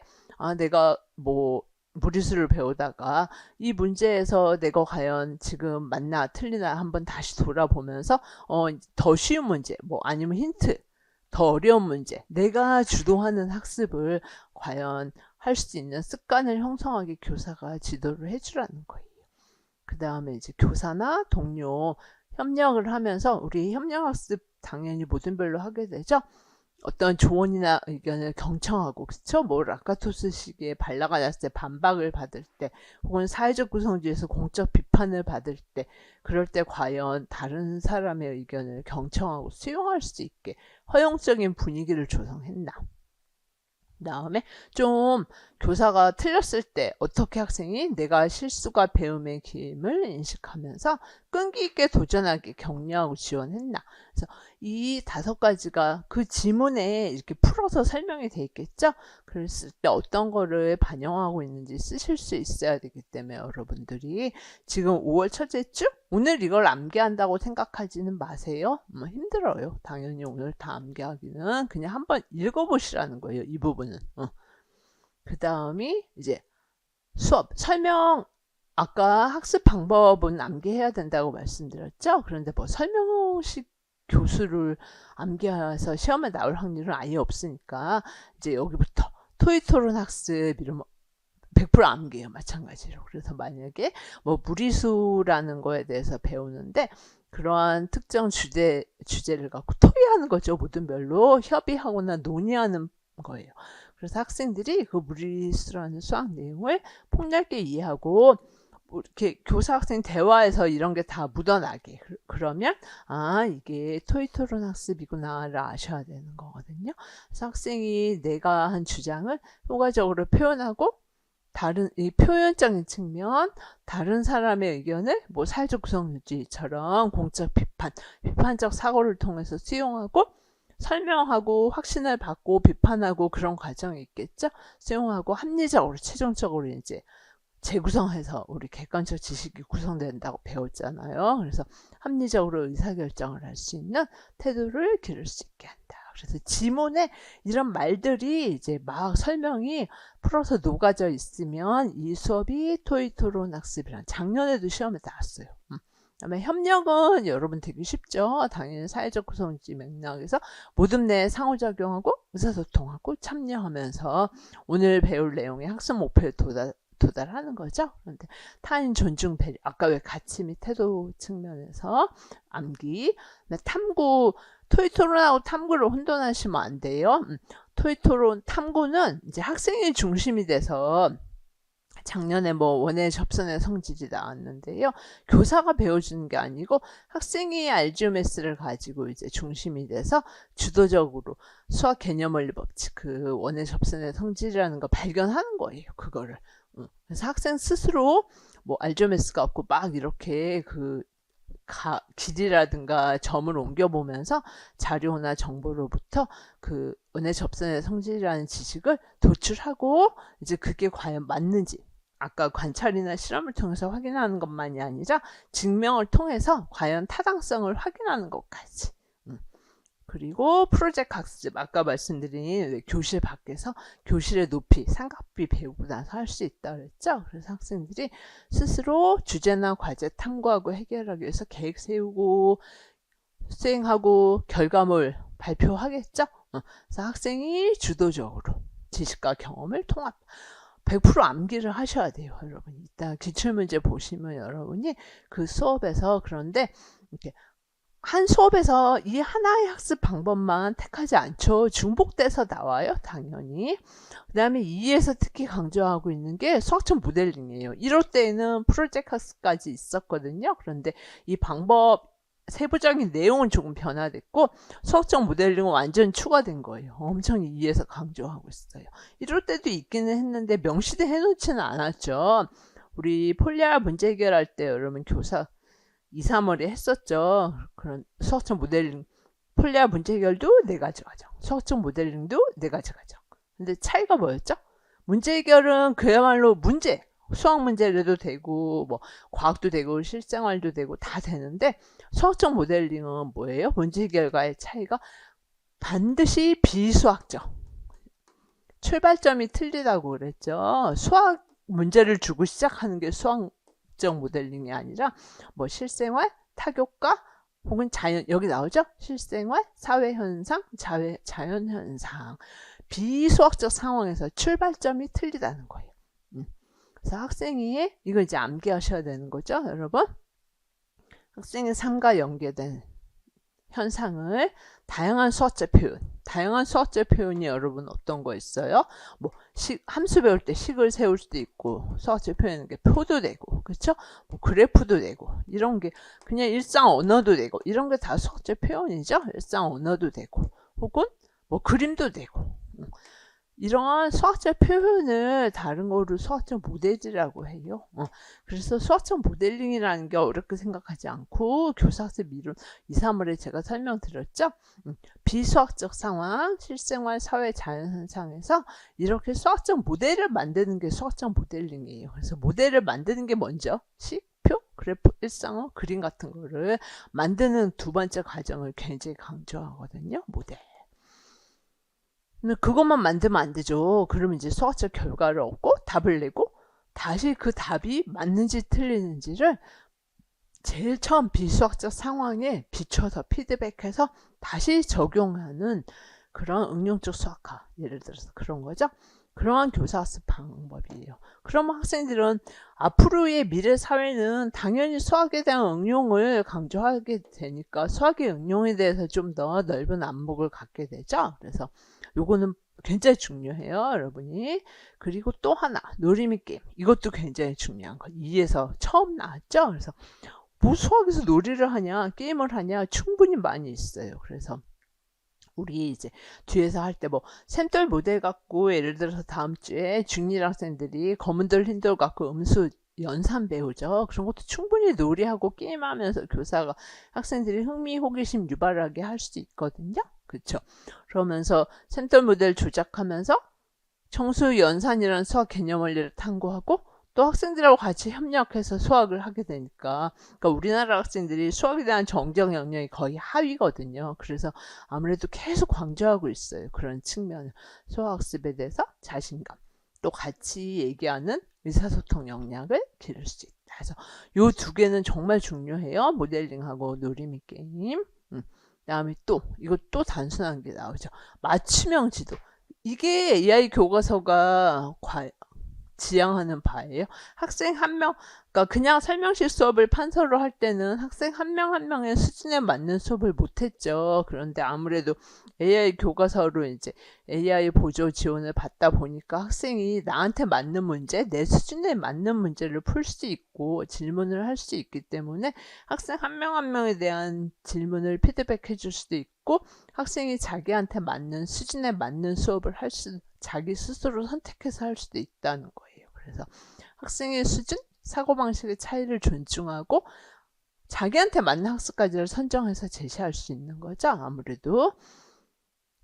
내가 뭐 무리수를 배우다가 이 문제에서 내가 과연 지금 맞나 틀리나 한번 다시 돌아보면서 더 쉬운 문제 뭐 아니면 힌트 더 어려운 문제 내가 주도하는 학습을 과연 할 수 있는 습관을 형성하게 교사가 지도를 해주라는 거예요. 그 다음에 이제 교사나 동료 협력을 하면서 우리 협력학습 당연히 모든 별로 하게 되죠. 어떤 조언이나 의견을 경청하고 그쵸? 뭐 라카토스식의 발라가 났을 때 반박을 받을 때 혹은 사회적 구성주의에서 공적 비판을 받을 때 그럴 때 과연 다른 사람의 의견을 경청하고 수용할 수 있게 허용적인 분위기를 조성했나. 그 다음에 좀 교사가 틀렸을 때 어떻게 학생이 내가 실수가 배움의 기임을 인식하면서 끈기 있게 도전하게 격려하고 지원했나. 그래서 이 5가지가 그 지문에 이렇게 풀어서 설명이 돼 있겠죠. 그랬을 때 어떤 거를 반영하고 있는지 쓰실 수 있어야 되기 때문에 여러분들이 지금 5월 첫째 주 오늘 이걸 암기한다고 생각하지는 마세요. 힘들어요. 당연히 오늘 다 암기하기는 그냥 한번 읽어보시라는 거예요. 이 부분은. 그 다음이 이제 수업 설명. 아까 학습 방법은 암기해야 된다고 말씀드렸죠. 그런데 뭐 설명식 교수를 암기해서 시험에 나올 확률은 아예 없으니까 이제 여기부터 토익토론 학습 이러면 100% 암기예요. 마찬가지로. 그래서 만약에 뭐 무리수라는 거에 대해서 배우는데 그러한 특정 주제를 갖고 토의하는 거죠. 모든 별로 협의하거나 논의하는 거예요. 그래서 학생들이 그 무리수라는 수학 내용을 폭넓게 이해하고 뭐 이렇게 교사 학생 대화에서 이런 게 다 묻어나게 그러면 이게 토익 토론 학습이구나를 아셔야 되는 거거든요. 그래서 학생이 내가 한 주장을 효과적으로 표현하고 다른 이 표현적인 측면, 다른 사람의 의견을 뭐 사회적 구성주의처럼 공적 비판, 비판적 사고를 통해서 수용하고 설명하고 확신을 받고 비판하고 그런 과정이 있겠죠. 수용하고 합리적으로 최종적으로 이제 재구성해서 우리 객관적 지식이 구성된다고 배웠잖아요. 그래서 합리적으로 의사결정을 할 수 있는 태도를 기를 수 있게 한다. 그래서 지문에 이런 말들이 이제 막 설명이 풀어서 녹아져 있으면 이 수업이 토익 토론 학습이란 작년에도 시험에 나왔어요. 그다음에 협력은 여러분 되게 쉽죠. 당연히 사회적 구성주의 맥락에서 모든 내 상호작용하고 의사소통하고 참여하면서 오늘 배울 내용의 학습 목표에 도달하는 거죠. 그런데 타인 존중 배려 아까 왜 가치 및 태도 측면에서 암기 탐구 토익 토론하고 탐구를 혼돈하시면 안 돼요. 토익 토론 탐구는 이제 학생이 중심이 돼서 작년에 뭐 원의 접선의 성질이 나왔는데요. 교사가 배워주는 게 아니고 학생이 알지오메스를 가지고 이제 중심이 돼서 주도적으로 수학 개념 원리 법칙 그 원의 접선의 성질이라는 거 발견하는 거예요. 그거를. 그래서 학생 스스로 뭐 알지오메스가 없고 막 이렇게 그 길이라든가 점을 옮겨보면서 자료나 정보로부터 그 은혜 접선의 성질이라는 지식을 도출하고 이제 그게 과연 맞는지 아까 관찰이나 실험을 통해서 확인하는 것만이 아니라 증명을 통해서 과연 타당성을 확인하는 것까지. 그리고 프로젝트 학습 아까 말씀드린 교실 밖에서 교실의 높이 삼각비 배우고 나서 할 수 있다 그랬죠. 그래서 학생들이 스스로 주제나 과제 탐구하고 해결하기 위해서 계획 세우고 수행하고 결과물 발표하겠죠. 그래서 학생이 주도적으로 지식과 경험을 통합. 100% 암기를 하셔야 돼요, 여러분. 이따 기출문제 보시면 여러분이 그 수업에서 그런데 이렇게 한 수업에서 이 하나의 학습 방법만 택하지 않죠. 중복돼서 나와요, 당연히. 그 다음에 2에서 특히 강조하고 있는 게 수학적 모델링이에요. 이럴 때에는 프로젝트 학습까지 있었거든요. 그런데 이 방법 세부적인 내용은 조금 변화됐고 수학적 모델링은 완전 추가된 거예요. 엄청 2에서 강조하고 있어요. 이럴 때도 있기는 했는데 명시돼 해놓지는 않았죠. 우리 폴리아 문제 해결할 때 여러분 교사 2, 3월에 했었죠. 그런 수학적 모델링, 폴리아 문제 해결도 4가지 과정, 수학적 모델링도 4가지 과정. 근데 차이가 뭐였죠? 문제 해결은 그야말로 문제, 수학 문제라도 되고 뭐 과학도 되고 실생활도 되고 다 되는데 수학적 모델링은 뭐예요? 문제 해결과의 차이가 반드시 비수학적. 출발점이 틀리다고 그랬죠. 수학 문제를 주고 시작하는 게 수학적 모델링이 아니라 뭐 실생활, 타교과 혹은 자연, 여기 나오죠? 실생활, 사회현상, 자연현상. 비수학적 상황에서 출발점이 틀리다는 거예요. 그래서 학생이 이거 이제 암기하셔야 되는 거죠, 여러분. 학생의 삶과 연계된 현상을 다양한 수학적 표현이 여러분 어떤 거 있어요? 뭐 함수 배울 때 식을 세울 수도 있고 수학적 표현은 게 표도 되고 그렇죠? 뭐 그래프도 되고 이런 게 그냥 일상 언어도 되고 이런 게 다 수학적 표현이죠. 일상 언어도 되고 혹은 뭐 그림도 되고 이러한 수학적 표현을 다른 거로 수학적 모델이라고 해요. 그래서 수학적 모델링이라는 게 어렵게 생각하지 않고 교사학습 이론 2, 3월에 제가 설명드렸죠. 비수학적 상황, 실생활, 사회, 자연현상에서 이렇게 수학적 모델을 만드는 게 수학적 모델링이에요. 그래서 모델을 만드는 게 먼저 식, 표, 그래프, 일상어, 그림 같은 거를 만드는 두 번째 과정을 굉장히 강조하거든요. 모델. 근데 그것만 만들면 안 되죠. 그러면 이제 수학적 결과를 얻고 답을 내고 다시 그 답이 맞는지 틀리는지를 제일 처음 비수학적 상황에 비춰서 피드백해서 다시 적용하는 그런 응용적 수학화, 예를 들어서 그런 거죠. 그러한 교사학습 방법이에요. 그러면 학생들은 앞으로의 미래 사회는 당연히 수학에 대한 응용을 강조하게 되니까 수학의 응용에 대해서 좀 더 넓은 안목을 갖게 되죠. 그래서 요거는 굉장히 중요해요, 여러분이. 그리고 또 하나, 놀이미 게임. 이것도 굉장히 중요한 거. 2에서 처음 나왔죠. 그래서 뭐 수학에서 놀이를 하냐, 게임을 하냐, 충분히 많이 있어요. 그래서 우리 이제 뒤에서 할 때 뭐 샘돌 모델 갖고 예를 들어서 다음 주에 중1 학생들이 검은돌 흰돌 갖고 음수 연산 배우죠. 그런 것도 충분히 놀이하고 게임하면서 교사가 학생들이 흥미, 호기심 유발하게 할 수 있거든요. 그렇죠. 그러면서 샘돌 모델 조작하면서 청수 연산이라는 수학 개념 원리를 탐구하고 또 학생들하고 같이 협력해서 수학을 하게 되니까 그러니까 우리나라 학생들이 수학에 대한 정적 영역이 거의 하위거든요. 그래서 아무래도 계속 강조하고 있어요. 그런 측면을 수학학습에 대해서 자신감 또 같이 얘기하는 의사소통 역량을 기를 수 있다. 그래서 요 두 개는 정말 중요해요. 모델링하고 놀이미 게임. 그다음에 또 이거 또 단순한 게 나오죠. 맞춤형 지도. 이게 AI 교과서가 지향하는 바예요. 학생 한 명, 그러니까 그냥 설명식 수업을 판서로 할 때는 학생 한 명 한 명의 수준에 맞는 수업을 못했죠. 그런데 아무래도 AI 교과서로 이제 AI 보조 지원을 받다 보니까 학생이 나한테 맞는 문제, 내 수준에 맞는 문제를 풀 수 있고 질문을 할 수 있기 때문에 학생 한 명 한 명에 대한 질문을 피드백해 줄 수도 있고 학생이 자기한테 맞는 수준에 맞는 수업을 자기 스스로 선택해서 할 수도 있다는 거예요. 그래서 학생의 수준, 사고방식의 차이를 존중하고 자기한테 맞는 학습과제를 선정해서 제시할 수 있는 거죠. 아무래도.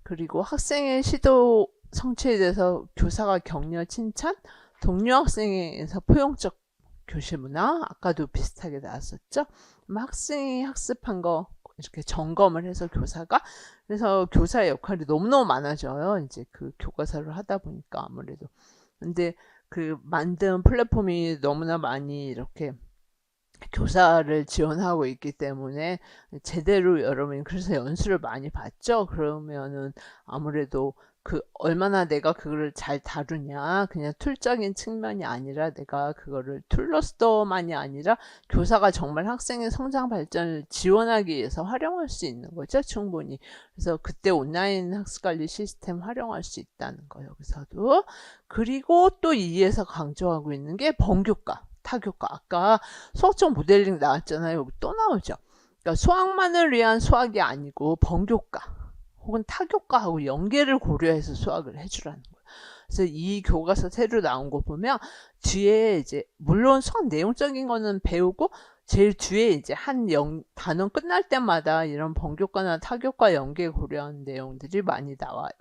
그리고 학생의 시도 성취에 대해서 교사가 격려, 칭찬, 동료 학생에서 포용적 교실 문화, 아까도 비슷하게 나왔었죠. 학생이 학습한 거 이렇게 점검을 해서 교사가 그래서 교사의 역할이 너무너무 많아져요. 이제 그 교과서를 하다 보니까 아무래도. 근데 그 만든 플랫폼이 너무나 많이 이렇게 교사를 지원하고 있기 때문에 제대로 여러분이 그래서 연수를 많이 받죠. 그러면은 아무래도 그 얼마나 내가 그거를 잘 다루냐, 그냥 툴적인 측면이 아니라 내가 그거를 툴로서만이 아니라 교사가 정말 학생의 성장 발전을 지원하기 위해서 활용할 수 있는 거죠, 충분히. 그래서 그때 온라인 학습관리 시스템 활용할 수 있다는 거 여기서도. 그리고 또 이에서 강조하고 있는 게 번교과, 타교과. 아까 수학적 모델링 나왔잖아요. 여기 또 나오죠. 그러니까 수학만을 위한 수학이 아니고 번교과 혹은 타교과하고 연계를 고려해서 수학을 해주라는 거예요. 그래서 이 교과서 새로 나온 거 보면 뒤에 이제 물론 수학 내용적인 거는 배우고 제일 뒤에 이제 단원 끝날 때마다 이런 번교과나 타교과 연계 고려한 내용들이 많이 나와요.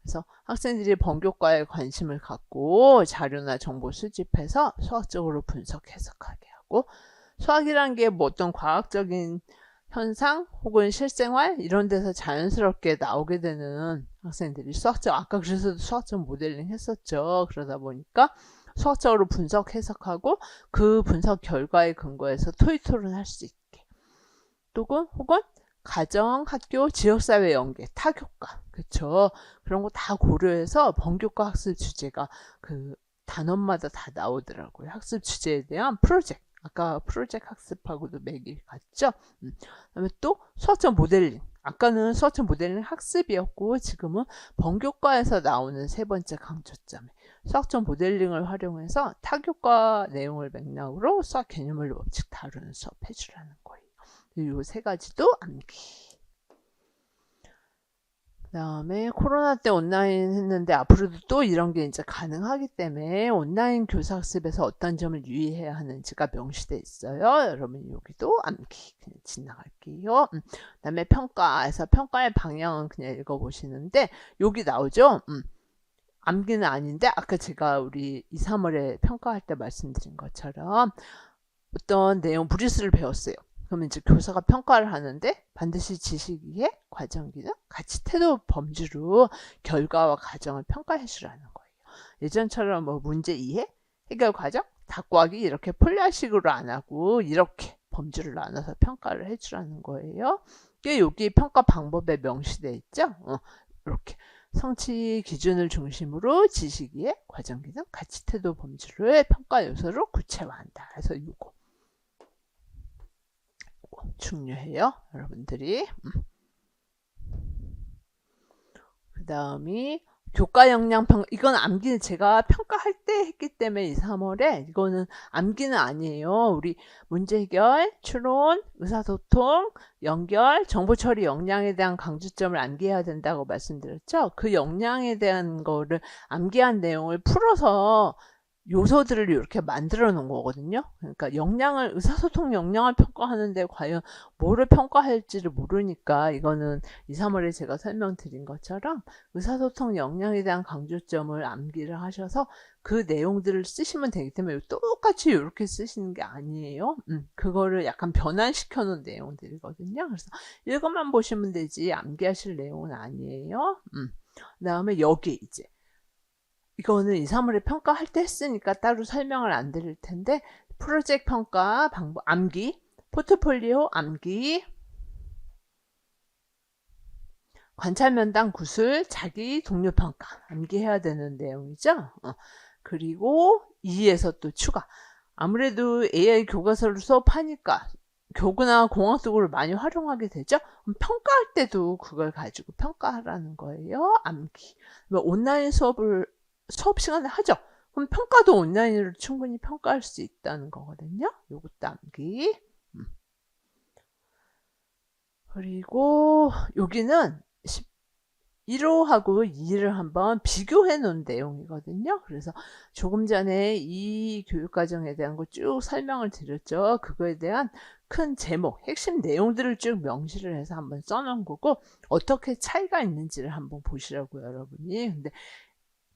그래서 학생들이 번교과에 관심을 갖고 자료나 정보 수집해서 수학적으로 분석 해석하게 하고, 수학이란 게 뭐 어떤 과학적인 현상 혹은 실생활 이런 데서 자연스럽게 나오게 되는 학생들이 아까 그래서 수학적 모델링 했었죠. 그러다 보니까 수학적으로 분석 해석하고 그 분석 결과에 근거해서 토의 토론할 수 있게, 혹은 가정, 학교, 지역사회 연계, 타교과, 그쵸? 그런 거 다 고려해서 번교과 학습 주제가 그 단원마다 다 나오더라고요. 학습 주제에 대한 프로젝트. 아까 프로젝트 학습하고도 맥이 같죠? 그다음에 또 수학적 모델링. 아까는 수학적 모델링 학습이었고 지금은 번교과에서 나오는 세 번째 강조점에 수학적 모델링을 활용해서 타교과 내용을 맥락으로 수학 개념을 법칙 다루는 수업 해주라는 거예요. 이 세 가지도 암기. 그 다음에 코로나 때 온라인 했는데 앞으로도 또 이런 게 이제 가능하기 때문에 온라인 교사학습에서 어떤 점을 유의해야 하는지가 명시돼 있어요. 여러분 여기도 암기 그냥 지나갈게요. 그 다음에 평가에서 평가의 방향은 그냥 읽어보시는데 여기 나오죠. 암기는 아닌데 아까 제가 우리 2, 3월에 평가할 때 말씀드린 것처럼 어떤 내용 브리스를 배웠어요. 그러면 이제 교사가 평가를 하는데 반드시 지식 이해, 과정 기능, 가치, 태도, 범주로 결과와 과정을 평가해 주라는 거예요. 예전처럼 뭐 문제 이해, 해결 과정, 닭구하기 이렇게 폴리아식으로 안 하고 이렇게 범주를 나눠서 평가를 해 주라는 거예요. 이게 여기 평가 방법에 명시되어 있죠. 이렇게 성취 기준을 중심으로 지식 이해, 과정 기능, 가치, 태도, 범주를 평가 요소로 구체화한다. 그래서 이거 중요해요, 여러분들이. 그 다음이 교과 역량 평가. 이건 암기는 제가 평가할 때 했기 때문에 2, 3월에 이거는 암기는 아니에요. 우리 문제 해결, 추론, 의사소통, 연결, 정보 처리 역량에 대한 강조점을 암기해야 된다고 말씀드렸죠. 그 역량에 대한 거를 암기한 내용을 풀어서 요소들을 이렇게 만들어 놓은 거거든요. 그러니까 의사소통 역량을 평가하는데 과연 뭐를 평가할지를 모르니까 이거는 2, 3월에 제가 설명드린 것처럼 의사소통 역량에 대한 강조점을 암기를 하셔서 그 내용들을 쓰시면 되기 때문에 똑같이 이렇게 쓰시는 게 아니에요. 그거를 약간 변환시켜 놓은 내용들이거든요. 그래서 이것만 보시면 되지 암기하실 내용은 아니에요. 그 다음에 여기 이제 이거는 2, 3월에 평가할 때 했으니까 따로 설명을 안 드릴 텐데 프로젝트 평가 방법 암기, 포트폴리오 암기, 관찰 면담 구술, 자기 동료 평가 암기해야 되는 내용이죠. 그리고 2에서 또 추가. 아무래도 AI 교과서를 수업하니까 교구나 공학 도구를 많이 활용하게 되죠. 그럼 평가할 때도 그걸 가지고 평가하라는 거예요. 암기. 온라인 수업 시간에 하죠. 그럼 평가도 온라인으로 충분히 평가할 수 있다는 거거든요. 요것도 암기. 그리고 여기는 1호하고 2를 한번 비교해 놓은 내용이거든요. 그래서 조금 전에 이 교육과정에 대한 거 쭉 설명을 드렸죠. 그거에 대한 큰 제목, 핵심 내용들을 쭉 명시를 해서 한번 써놓은 거고 어떻게 차이가 있는지를 한번 보시라고요, 여러분이. 근데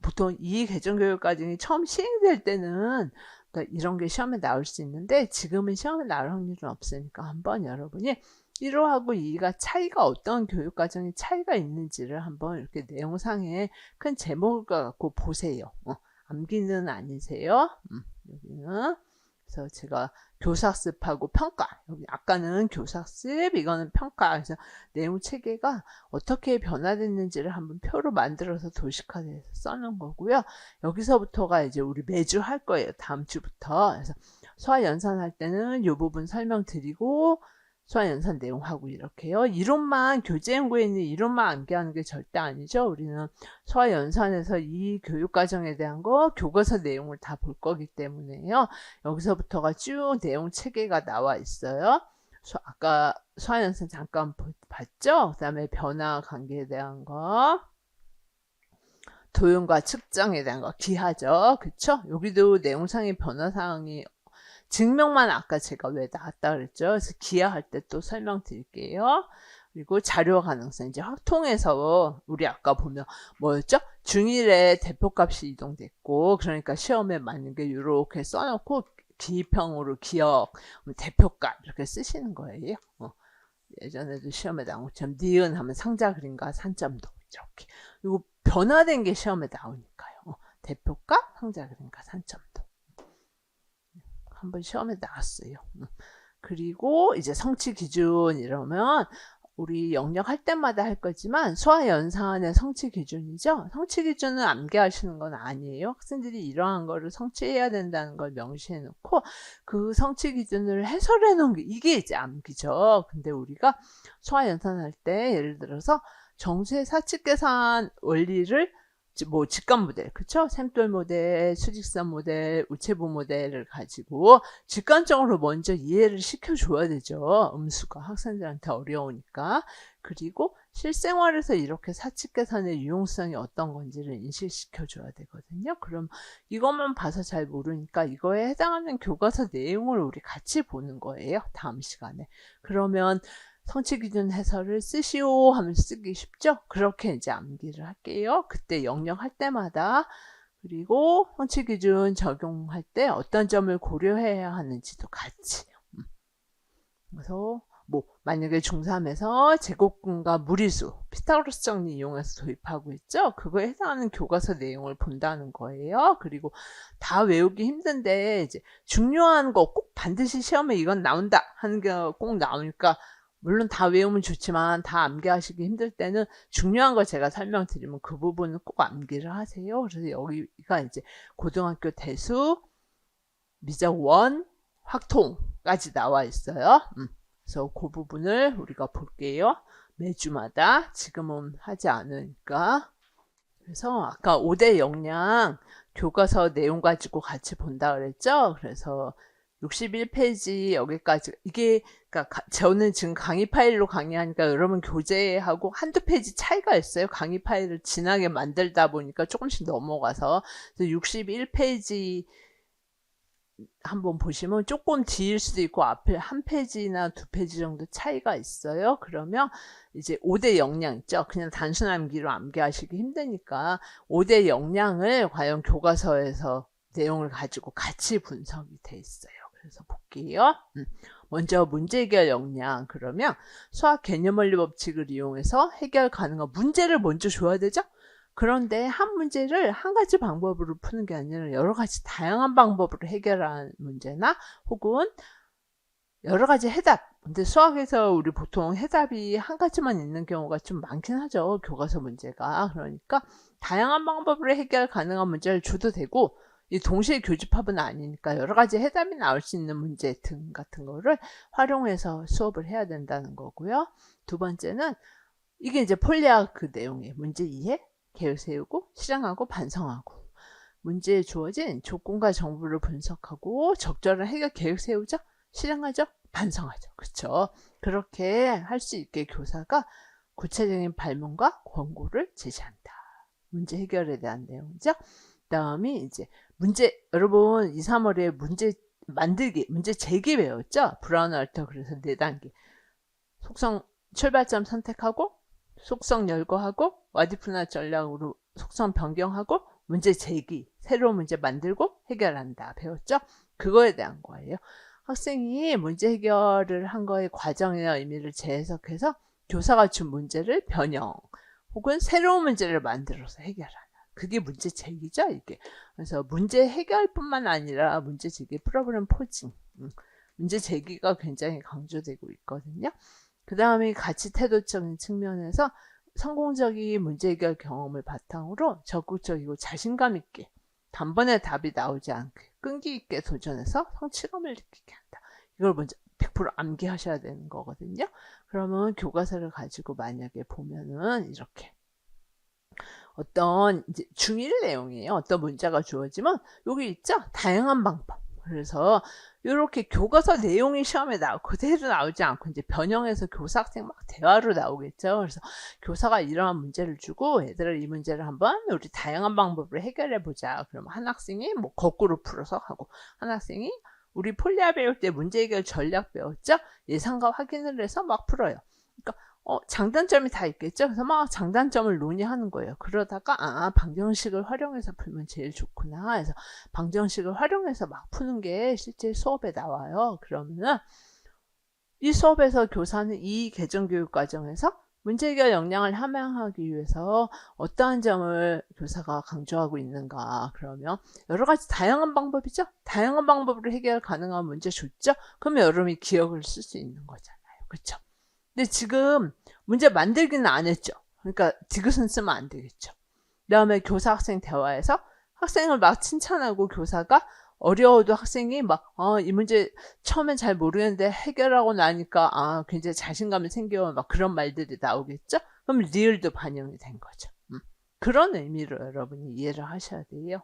보통 이 개정교육과정이 처음 시행될 때는 그러니까 이런 게 시험에 나올 수 있는데 지금은 시험에 나올 확률은 없으니까 한번 여러분이 1호하고 2가 차이가 어떤 교육과정이 차이가 있는지를 한번 이렇게 내용상에 큰 제목을 갖고 보세요. 암기는 아니세요. 여기는 그래서 제가 교사습하고 평가, 여기 아까는 교사습, 이거는 평가. 그래서 내용 체계가 어떻게 변화됐는지를 한번 표로 만들어서 도식화해서 써놓은 거고요. 여기서부터가 이제 우리 매주 할 거예요. 다음 주부터. 그래서 소화연산할 때는 이 부분 설명드리고 소화연산 내용하고 이렇게요. 이론만, 교재연구에 있는 이론만 암기하는 게 절대 아니죠. 우리는 소화연산에서 이 교육과정에 대한 거 교과서 내용을 다 볼 거기 때문에요. 여기서부터가 쭉 내용 체계가 나와 있어요. 아까 소화연산 잠깐 봤죠? 그 다음에 변화 관계에 대한 거, 도용과 측정에 대한 거, 기하죠. 그쵸? 여기도 내용상의 변화사항이 증명만 아까 제가 왜 나왔다 그랬죠. 그래서 기하할 때 또 설명드릴게요. 그리고 자료 가능성, 이제 확통에서 우리 아까 보면 뭐였죠? 중일에 대표값이 이동됐고, 그러니까 시험에 맞는 게 이렇게 써놓고 기입형으로 기억, 대표값 이렇게 쓰시는 거예요. 예전에도 시험에 나온 것처럼 니은 하면 상자 그림과 산점도 이렇게. 그리고 변화된 게 시험에 나오니까요. 대표값, 상자 그림과 산점도. 한번 시험에 나왔어요. 그리고 이제 성취 기준 이러면 우리 영역 할 때마다 할 거지만 소화연산의 성취 기준이죠. 성취 기준은 암기하시는 건 아니에요. 학생들이 이러한 거를 성취해야 된다는 걸 명시해 놓고 그 성취 기준을 해설해 놓은 게 이게 이제 암기죠. 근데 우리가 소화연산할 때 예를 들어서 정수의 사칙계산 원리를 뭐 직관 모델, 그쵸? 샘돌 모델, 수직선 모델, 우체부 모델을 가지고 직관적으로 먼저 이해를 시켜줘야 되죠. 음수가 학생들한테 어려우니까. 그리고 실생활에서 이렇게 사칙계산의 유용성이 어떤 건지를 인식시켜줘야 되거든요. 그럼 이것만 봐서 잘 모르니까 이거에 해당하는 교과서 내용을 우리 같이 보는 거예요. 다음 시간에. 그러면 성취기준 해설을 쓰시오 하면 쓰기 쉽죠? 그렇게 이제 암기를 할게요. 그때 영역할 때마다. 그리고 성취기준 적용할 때 어떤 점을 고려해야 하는지도 같이. 그래서 뭐 만약에 중3에서 제곱근과 무리수, 피타고라스 정리 이용해서 도입하고 있죠? 그거에 해당하는 교과서 내용을 본다는 거예요. 그리고 다 외우기 힘든데 이제 중요한 거 꼭 반드시 시험에 이건 나온다 하는 게 꼭 나오니까 물론 다 외우면 좋지만 다 암기하시기 힘들 때는 중요한 거 제가 설명드리면 그 부분은 꼭 암기를 하세요. 그래서 여기가 이제 고등학교 대수, 미적 원, 확통까지 나와 있어요. 그래서 그 부분을 우리가 볼게요. 매주마다 지금은 하지 않으니까. 그래서 아까 5대 역량 교과서 내용 가지고 같이 본다 그랬죠. 그래서 61페이지 여기까지 이게 그러니까 저는 지금 강의 파일로 강의하니까 여러분 교재하고 한두 페이지 차이가 있어요. 강의 파일을 진하게 만들다 보니까 조금씩 넘어가서 61페이지 한번 보시면 조금 뒤일 수도 있고 앞에 한 페이지나 두 페이지 정도 차이가 있어요. 그러면 이제 5대 역량 있죠. 그냥 단순 암기로 암기하시기 힘드니까 5대 역량을 과연 교과서에서 내용을 가지고 같이 분석이 돼 있어요. 그래서 볼게요. 먼저 문제 해결 역량. 그러면 수학 개념 원리 법칙을 이용해서 해결 가능한 문제를 먼저 줘야 되죠. 그런데 한 문제를 한 가지 방법으로 푸는 게 아니라 여러 가지 다양한 방법으로 해결하는 문제나 혹은 여러 가지 해답. 근데 수학에서 우리 보통 해답이 한 가지만 있는 경우가 좀 많긴 하죠. 교과서 문제가. 그러니까 다양한 방법으로 해결 가능한 문제를 줘도 되고 이 동시에 교집합은 아니니까 여러 가지 해답이 나올 수 있는 문제 등 같은 거를 활용해서 수업을 해야 된다는 거고요. 두 번째는 이게 이제 폴리학 그 내용이에요. 문제 이해, 계획 세우고, 실행하고, 반성하고. 문제에 주어진 조건과 정보를 분석하고 적절한 해결 계획 세우죠. 실행하죠. 반성하죠. 그렇죠. 그렇게 할 수 있게 교사가 구체적인 발문과 권고를 제시한다. 문제 해결에 대한 내용이죠. 다음이 이제 문제, 여러분 2, 3월에 문제 만들기, 문제 제기 배웠죠? 브라운 알터 그래서 4단계. 속성 출발점 선택하고 속성 열거하고 와디프나 전략으로 속성 변경하고 문제 제기, 새로운 문제 만들고 해결한다. 배웠죠? 그거에 대한 거예요. 학생이 문제 해결을 한 거의 과정이나 의미를 재해석해서 교사가 준 문제를 변형 혹은 새로운 문제를 만들어서 해결하는. 그게 문제 제기죠, 이게. 그래서 문제 해결뿐만 아니라 문제 제기 프로블em 포징, 문제 제기가 굉장히 강조되고 있거든요. 그 다음에 가치 태도적인 측면에서 성공적인 문제 해결 경험을 바탕으로 적극적이고 자신감 있게 단번에 답이 나오지 않게 끈기 있게 도전해서 성취감을 느끼게 한다. 이걸 먼저 100% 암기하셔야 되는 거거든요. 그러면 교과서를 가지고 만약에 보면은 이렇게 어떤 이제 중일 내용이에요. 어떤 문제가 주어지면 여기 있죠? 다양한 방법. 그래서 이렇게 교과서 내용이 시험에 그대로 나오지 않고 이제 변형해서 교사 학생 막 대화로 나오겠죠. 그래서 교사가 이러한 문제를 주고 얘들아 이 문제를 한번 우리 다양한 방법으로 해결해 보자. 그러면 한 학생이 뭐 거꾸로 풀어서 하고 한 학생이 우리 폴리아 배울 때 문제 해결 전략 배웠죠? 예상과 확인을 해서 막 풀어요. 그러니까 장단점이 다 있겠죠? 그래서 막 장단점을 논의하는 거예요. 그러다가, 방정식을 활용해서 풀면 제일 좋구나. 그래서 방정식을 활용해서 막 푸는 게 실제 수업에 나와요. 그러면은, 이 수업에서 교사는 이 개정교육 과정에서 문제 해결 역량을 함양하기 위해서 어떠한 점을 교사가 강조하고 있는가. 그러면 여러 가지 다양한 방법이죠? 다양한 방법으로 해결 가능한 문제 좋죠? 그러면 여러분이 기억을 쓸 수 있는 거잖아요. 그렇죠? 근데 지금 문제 만들기는 안 했죠. 그러니까 디귿은 쓰면 안 되겠죠. 그 다음에 교사 학생 대화에서 학생을 막 칭찬하고 교사가 어려워도 학생이 막 이 문제 처음엔 잘 모르겠는데 해결하고 나니까 굉장히 자신감이 생겨 막 그런 말들이 나오겠죠. 그럼 리을도 반영이 된 거죠. 그런 의미로 여러분이 이해를 하셔야 돼요.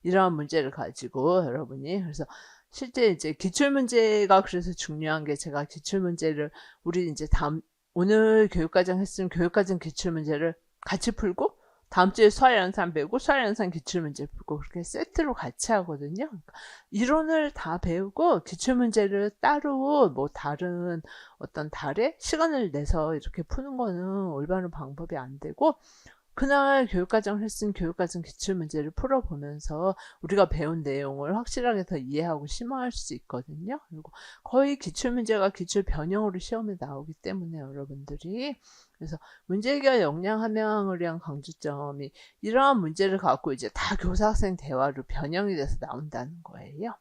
이러한 문제를 가지고 여러분이 그래서 실제 이제 기출문제가 그래서 중요한 게 제가 기출문제를 우리 이제 오늘 교육과정 했으면 교육과정 기출문제를 같이 풀고 다음 주에 수학연산 배우고 수학연산 기출문제 풀고 그렇게 세트로 같이 하거든요. 그러니까 이론을 다 배우고 기출문제를 따로 뭐 다른 어떤 달에 시간을 내서 이렇게 푸는 거는 올바른 방법이 안 되고 그날 교육과정 했으면 교육과정 기출문제를 풀어보면서 우리가 배운 내용을 확실하게 더 이해하고 심화할 수 있거든요. 그리고 거의 기출문제가 기출 변형으로 시험에 나오기 때문에 여러분들이 그래서 문제 해결 역량 함양을 위한 강조점이 이러한 문제를 갖고 이제 다 교사 학생 대화로 변형이 돼서 나온다는 거예요.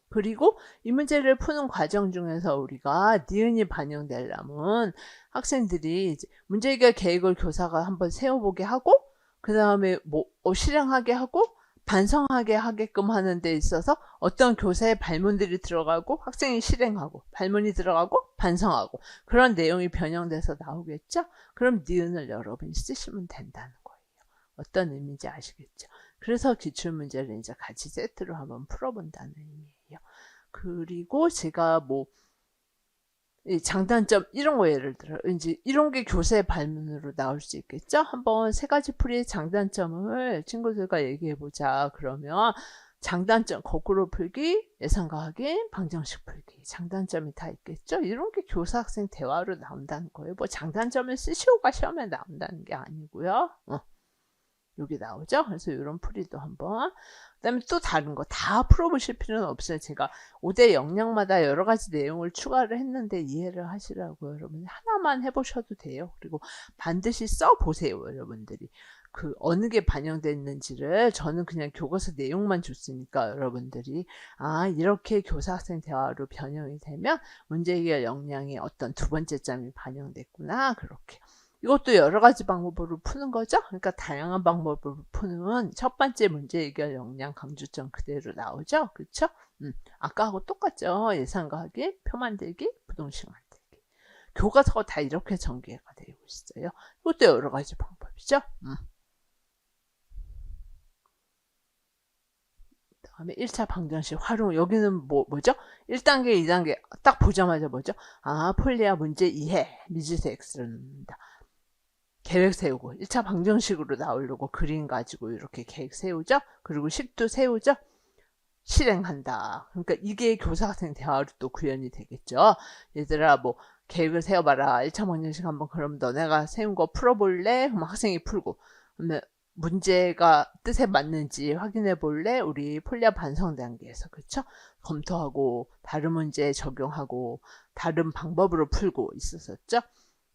그리고 이 문제를 푸는 과정 중에서 우리가 니은이 반영되려면 학생들이 이제 문제 해결 계획을 교사가 한번 세워보게 하고 그 다음에 뭐 실행하게 하고 반성하게 하게끔 하는 데 있어서 어떤 교사의 발문들이 들어가고 학생이 실행하고 발문이 들어가고 반성하고 그런 내용이 변형돼서 나오겠죠? 그럼 니은을 여러분이 쓰시면 된다는 거예요. 어떤 의미인지 아시겠죠? 그래서 기출문제를 이제 같이 세트로 한번 풀어본다는 의미예요. 그리고 제가 뭐 장단점 이런 거 예를 들어 이제 이런 게 교사의 발문으로 나올 수 있겠죠? 한번 세 가지 풀이의 장단점을 친구들과 얘기해 보자. 그러면 장단점 거꾸로 풀기, 예상과 확인, 방정식 풀기 장단점이 다 있겠죠? 이런 게 교사 학생 대화로 나온다는 거예요. 뭐 장단점을 쓰시오가 시험에 나온다는 게 아니고요. 여기 나오죠? 그래서 이런 풀이도 한번 그 다음에 또 다른 거 다 풀어보실 필요는 없어요. 제가 5대 역량마다 여러 가지 내용을 추가를 했는데 이해를 하시라고 여러분이 하나만 해보셔도 돼요. 그리고 반드시 써보세요. 여러분들이 그 어느 게 반영됐는지를 저는 그냥 교과서 내용만 줬으니까 여러분들이 이렇게 교사 학생 대화로 변형이 되면 문제 해결 역량의 어떤 두 번째 점이 반영됐구나 그렇게 이것도 여러 가지 방법으로 푸는 거죠. 그러니까 다양한 방법으로 푸는 첫 번째 문제 해결 역량 강조점 그대로 나오죠. 그렇죠? 아까하고 똑같죠. 예상과 확인, 표 만들기, 부동식 만들기. 교과서가 다 이렇게 전개가 되고 있어요. 이것도 여러 가지 방법이죠. 다음에 1차 방정식 활용. 여기는 뭐죠? 1단계, 2단계 딱 보자마자 뭐죠? 폴리아 문제 이해, 미지수 x를 넣는다. 계획 세우고 1차 방정식으로 나오려고 그림 가지고 이렇게 계획 세우죠. 그리고 식도 세우죠. 실행한다. 그러니까 이게 교사 학생 대화로 또 구현이 되겠죠. 얘들아 뭐 계획을 세워봐라. 1차 방정식 한번 그럼 너네가 세운 거 풀어볼래? 그럼 학생이 풀고 그러면 문제가 뜻에 맞는지 확인해 볼래? 우리 폴리아 반성 단계에서 그쵸? 검토하고 다른 문제 적용하고 다른 방법으로 풀고 있었었죠.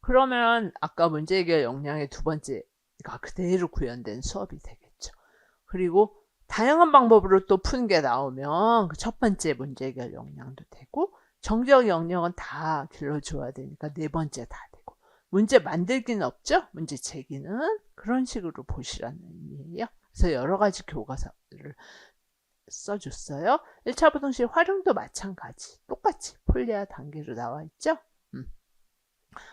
그러면 아까 문제 해결 역량의 두 번째 그대로 구현된 수업이 되겠죠. 그리고 다양한 방법으로 또 푸는 게 나오면 그 첫 번째 문제 해결 역량도 되고 정적 역량은 다 길러줘야 되니까 네 번째 다 되고 문제 만들기는 없죠. 문제 제기는 그런 식으로 보시라는 의미예요. 그래서 여러 가지 교과서를 써줬어요. 1차 부등식 활용도 마찬가지 똑같이 폴리아 단계로 나와 있죠.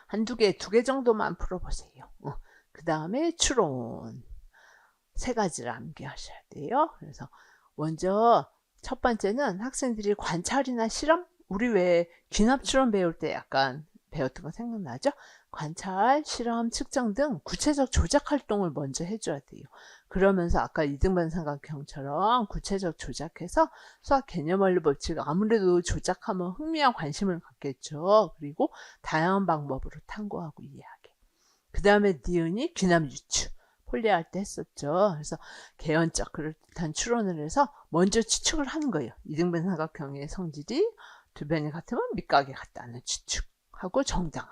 한두 개, 두 개 정도만 풀어보세요. 그 다음에 추론 세 가지를 암기하셔야 돼요. 그래서 먼저 첫 번째는 학생들이 관찰이나 실험, 우리 왜 귀납 추론 배울 때 약간 배웠던 거 생각나죠? 관찰, 실험, 측정 등 구체적 조작 활동을 먼저 해줘야 돼요. 그러면서 아까 이등변 삼각형처럼 구체적 조작해서 수학 개념 원리 법칙 아무래도 조작하면 흥미와 관심을 갖겠죠. 그리고 다양한 방법으로 탐구하고 이해하게. 그 다음에 니은이 귀납 유추. 폴리아 할 때 했었죠. 그래서 개연적 그럴듯한 추론을 해서 먼저 추측을 하는 거예요. 이등변 삼각형의 성질이 두 변이 같으면 밑각이 같다는 추측하고 정당화.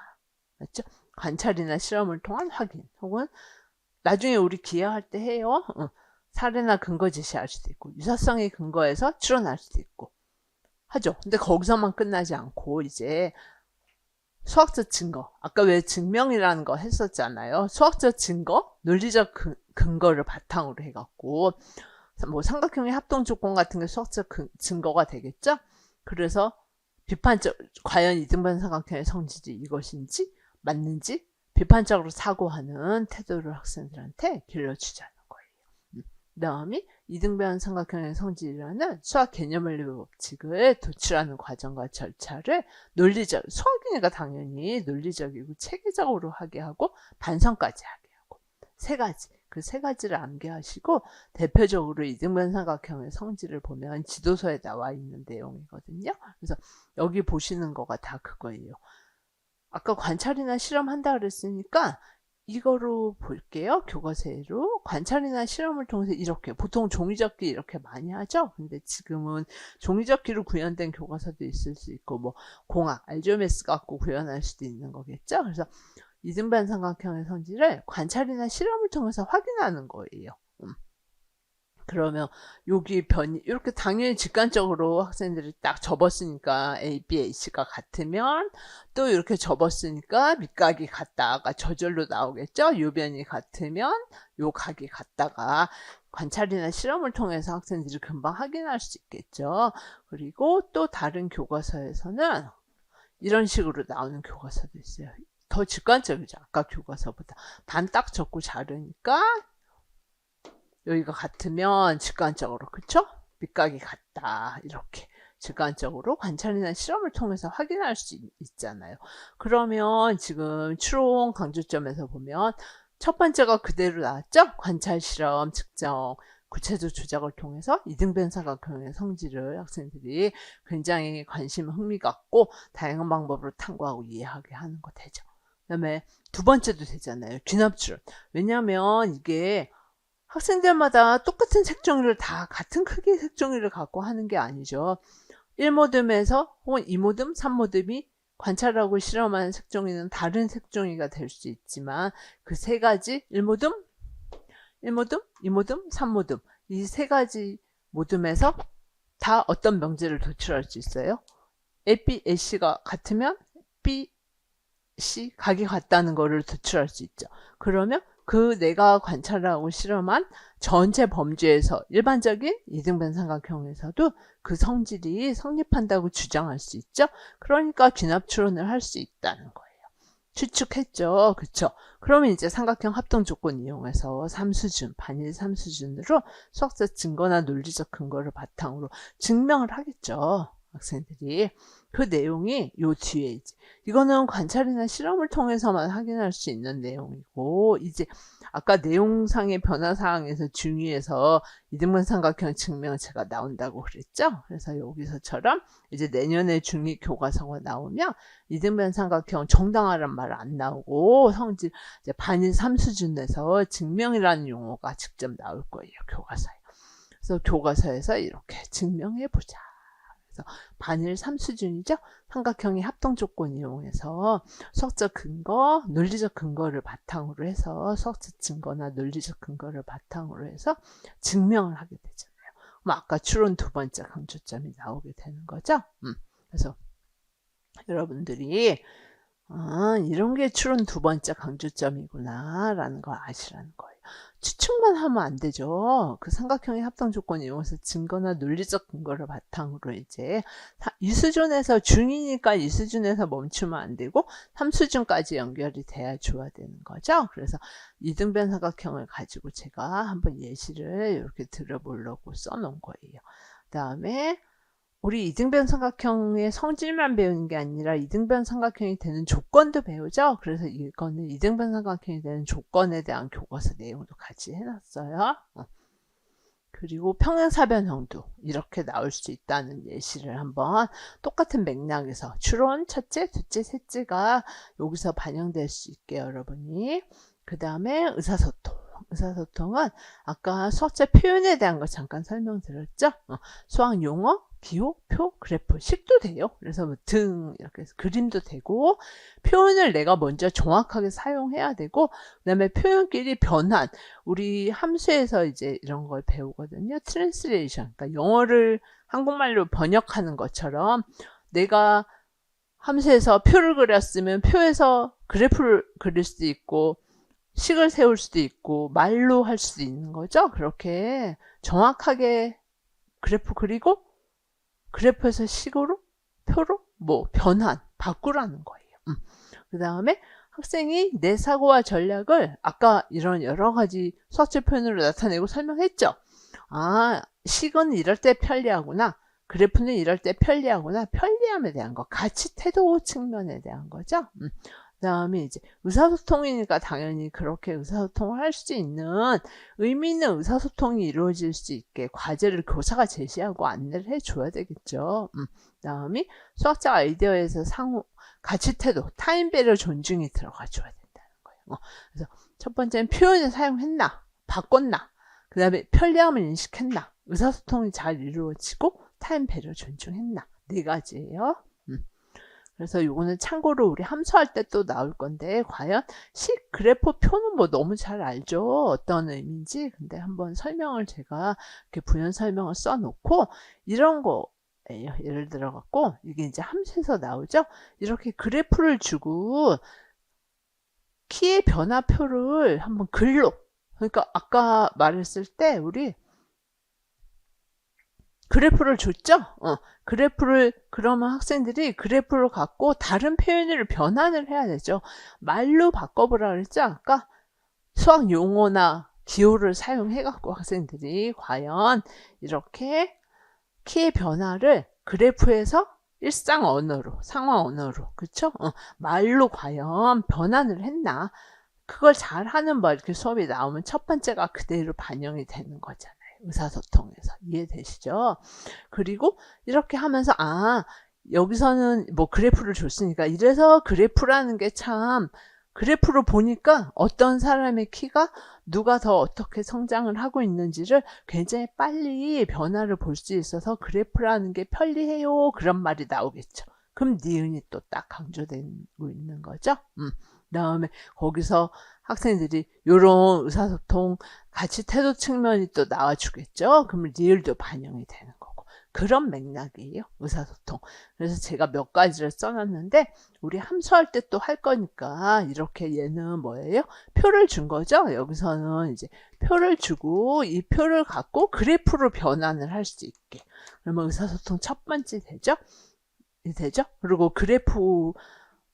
맞죠? 관찰이나 실험을 통한 확인 혹은 나중에 우리 기하할 때 해요. 사례나 근거 제시할 수도 있고 유사성의 근거에서 추론할 수도 있고 하죠. 근데 거기서만 끝나지 않고 이제 수학적 증거, 아까 왜 증명이라는 거 했었잖아요. 수학적 증거, 논리적 근거를 바탕으로 해갖고 뭐 삼각형의 합동 조건 같은 게 수학적 증거가 되겠죠. 그래서 비판적, 과연 이등변 삼각형의 성질이 이것인지 맞는지 비판적으로 사고하는 태도를 학생들한테 길러주자는 거예요. 그 다음이 이등변 삼각형의 성질이라는 수학 개념 원리 법칙을 도출하는 과정과 절차를 논리적, 수학이니까 당연히 논리적이고 체계적으로 하게 하고 반성까지 하게 하고 세 가지, 그 세 가지를 암기하시고 대표적으로 이등변 삼각형의 성질을 보면 지도서에 나와 있는 내용이거든요. 그래서 여기 보시는 거가 다 그거예요. 아까 관찰이나 실험한다 그랬으니까 이거로 볼게요. 교과서로 관찰이나 실험을 통해서 이렇게 보통 종이접기 이렇게 많이 하죠. 근데 지금은 종이접기로 구현된 교과서도 있을 수 있고 뭐 공학, 알지오메스 갖고 구현할 수도 있는 거겠죠. 그래서 이등변 삼각형의 성질을 관찰이나 실험을 통해서 확인하는 거예요. 그러면 여기 변이 이렇게 당연히 직관적으로 학생들이 딱 접었으니까 A, B, A씨가 같으면 또 이렇게 접었으니까 밑각이 같다가 저절로 나오겠죠. 요 변이 같으면 요 각이 같다가 관찰이나 실험을 통해서 학생들이 금방 확인할 수 있겠죠. 그리고 또 다른 교과서에서는 이런 식으로 나오는 교과서도 있어요. 더 직관적이죠. 아까 교과서보다. 반 딱 접고 자르니까 여기가 같으면 직관적으로 그쵸? 밑각이 같다 이렇게 직관적으로 관찰이나 실험을 통해서 확인할 수 있잖아요. 그러면 지금 추론 강조점에서 보면 첫 번째가 그대로 나왔죠? 관찰, 실험, 측정, 구체적 조작을 통해서 이등변 삼각형의 성질을 학생들이 굉장히 관심, 흥미 갖고 다양한 방법으로 탐구하고 이해하게 하는 거 되죠. 그 다음에 두 번째도 되잖아요. 귀납추론. 왜냐하면 이게 학생들마다 똑같은 색종이를 다 같은 크기의 색종이를 갖고 하는 게 아니죠. 1모듬에서 혹은 2모듬, 3모듬이 관찰하고 실험하는 색종이는 다른 색종이가 될 수 있지만 그 세 가지 1모듬, 2모듬, 3모듬 이 세 가지 모듬에서 다 어떤 명제를 도출할 수 있어요? A, B, A씨가 같으면 B, C 각이 같다는 거를 도출할 수 있죠. 그러면 그 내가 관찰하고 실험한 전체 범주에서 일반적인 이등변 삼각형에서도 그 성질이 성립한다고 주장할 수 있죠. 그러니까 귀납 추론을 할 수 있다는 거예요. 추측했죠. 그쵸? 그러면 이제 삼각형 합동 조건 이용해서 3수준, 반일 3수준으로 수학적 증거나 논리적 근거를 바탕으로 증명을 하겠죠. 학생들이. 그 내용이 요 뒤에 이제 이거는 관찰이나 실험을 통해서만 확인할 수 있는 내용이고 이제 아까 내용상의 변화사항에서 중위에서 이등변 삼각형 증명체가 나온다고 그랬죠. 그래서 여기서처럼 이제 내년에 중위 교과서가 나오면 이등변 삼각형 정당화란 말 안 나오고 성질 이제 반일 3수준에서 증명이라는 용어가 직접 나올 거예요. 교과서에. 그래서 교과서에서 이렇게 증명해 보자. 그래서 반일 3수준이죠. 삼각형의 합동 조건 이용해서 수학적 근거, 논리적 근거를 바탕으로 해서 수학적 증거나 논리적 근거를 바탕으로 해서 증명을 하게 되잖아요. 그럼 아까 추론 두 번째 강조점이 나오게 되는 거죠. 그래서 여러분들이 이런 게 추론 두 번째 강조점이구나 라는 걸 아시라는 거예요. 추측만 하면 안 되죠. 그 삼각형의 합동 조건을 이용해서 증거나 논리적 근거를 바탕으로 이제 이 수준에서 중이니까 이 수준에서 멈추면 안 되고 3수준까지 연결이 돼야 좋아야 되는 거죠. 그래서 이등변 삼각형을 가지고 제가 한번 예시를 이렇게 들어보려고 써놓은 거예요. 그 다음에 우리 이등변 삼각형의 성질만 배우는 게 아니라 이등변 삼각형이 되는 조건도 배우죠. 그래서 이거는 이등변 삼각형이 되는 조건에 대한 교과서 내용도 같이 해놨어요. 그리고 평행사변형도 이렇게 나올 수 있다는 예시를 한번 똑같은 맥락에서 추론 첫째, 둘째, 셋째가 여기서 반영될 수 있게 여러분이 그 다음에 의사소통. 의사소통은 아까 수학자 표현에 대한 거 잠깐 설명드렸죠. 수학 용어, 기호, 표, 그래프, 식도 돼요. 그래서 뭐 등 이렇게 해서 그림도 되고 표현을 내가 먼저 정확하게 사용해야 되고 그 다음에 표현끼리 변환 우리 함수에서 이제 이런 걸 배우거든요. 트랜스레이션 그러니까 영어를 한국말로 번역하는 것처럼 내가 함수에서 표를 그렸으면 표에서 그래프를 그릴 수도 있고 식을 세울 수도 있고 말로 할 수도 있는 거죠. 그렇게 정확하게 그래프 그리고 그래프에서 식으로 표로 뭐 변환 바꾸라는 거예요. 그 다음에 학생이 내 사고와 전략을 아까 이런 여러 가지 수학적 표현으로 나타내고 설명했죠. 식은 이럴 때 편리하구나. 그래프는 이럴 때 편리하구나. 편리함에 대한 거 가치 태도 측면에 대한 거죠. 그 다음에 이제 의사소통이니까 당연히 그렇게 의사소통을 할 수 있는 의미 있는 의사소통이 이루어질 수 있게 과제를 교사가 제시하고 안내를 해줘야 되겠죠. 그 다음에 수학적 아이디어에서 상호 가치태도 타인배려 존중이 들어가 줘야 된다는 거예요. 그래서 첫 번째는 표현을 사용했나 바꿨나 그 다음에 편리함을 인식했나 의사소통이 잘 이루어지고 타인배려 존중했나 네 가지예요. 그래서 요거는 참고로 우리 함수할 때 또 나올 건데 과연 식 그래프 표는 뭐 너무 잘 알죠. 어떤 의미인지. 근데 한번 설명을 제가 이렇게 부연 설명을 써놓고 이런 거예요. 예를 들어 갖고 이게 이제 함수에서 나오죠. 이렇게 그래프를 주고 키의 변화표를 한번 글로 그러니까 아까 말했을 때 우리 그래프를 줬죠? 그래프를 그러면 학생들이 그래프를 갖고 다른 표현으로 변환을 해야 되죠. 말로 바꿔보라 그랬죠? 아까 수학 용어나 기호를 사용해 갖고 학생들이 과연 이렇게 키의 변화를 그래프에서 일상 언어로 상황 언어로 그쵸? 말로 과연 변환을 했나 그걸 잘하는 뭐 이렇게 수업이 나오면 첫 번째가 그대로 반영이 되는 거잖아요. 의사소통에서 이해되시죠? 그리고 이렇게 하면서 여기서는 뭐 그래프를 줬으니까 이래서 그래프라는 게 참 그래프로 보니까 어떤 사람의 키가 누가 더 어떻게 성장을 하고 있는지를 굉장히 빨리 변화를 볼 수 있어서 그래프라는 게 편리해요 그런 말이 나오겠죠. 그럼 니은이 또 딱 강조되고 있는 거죠. 다음에 거기서 학생들이 이런 의사소통 가치 태도 측면이 또 나와주겠죠. 그러면 리을도 반영이 되는 거고 그런 맥락이에요. 의사소통. 그래서 제가 몇 가지를 써놨는데 우리 함수할 때 또 할 거니까 이렇게 얘는 뭐예요? 표를 준 거죠. 여기서는 이제 표를 주고 이 표를 갖고 그래프로 변환을 할 수 있게 그러면 의사소통 첫 번째 되죠. 그리고 그래프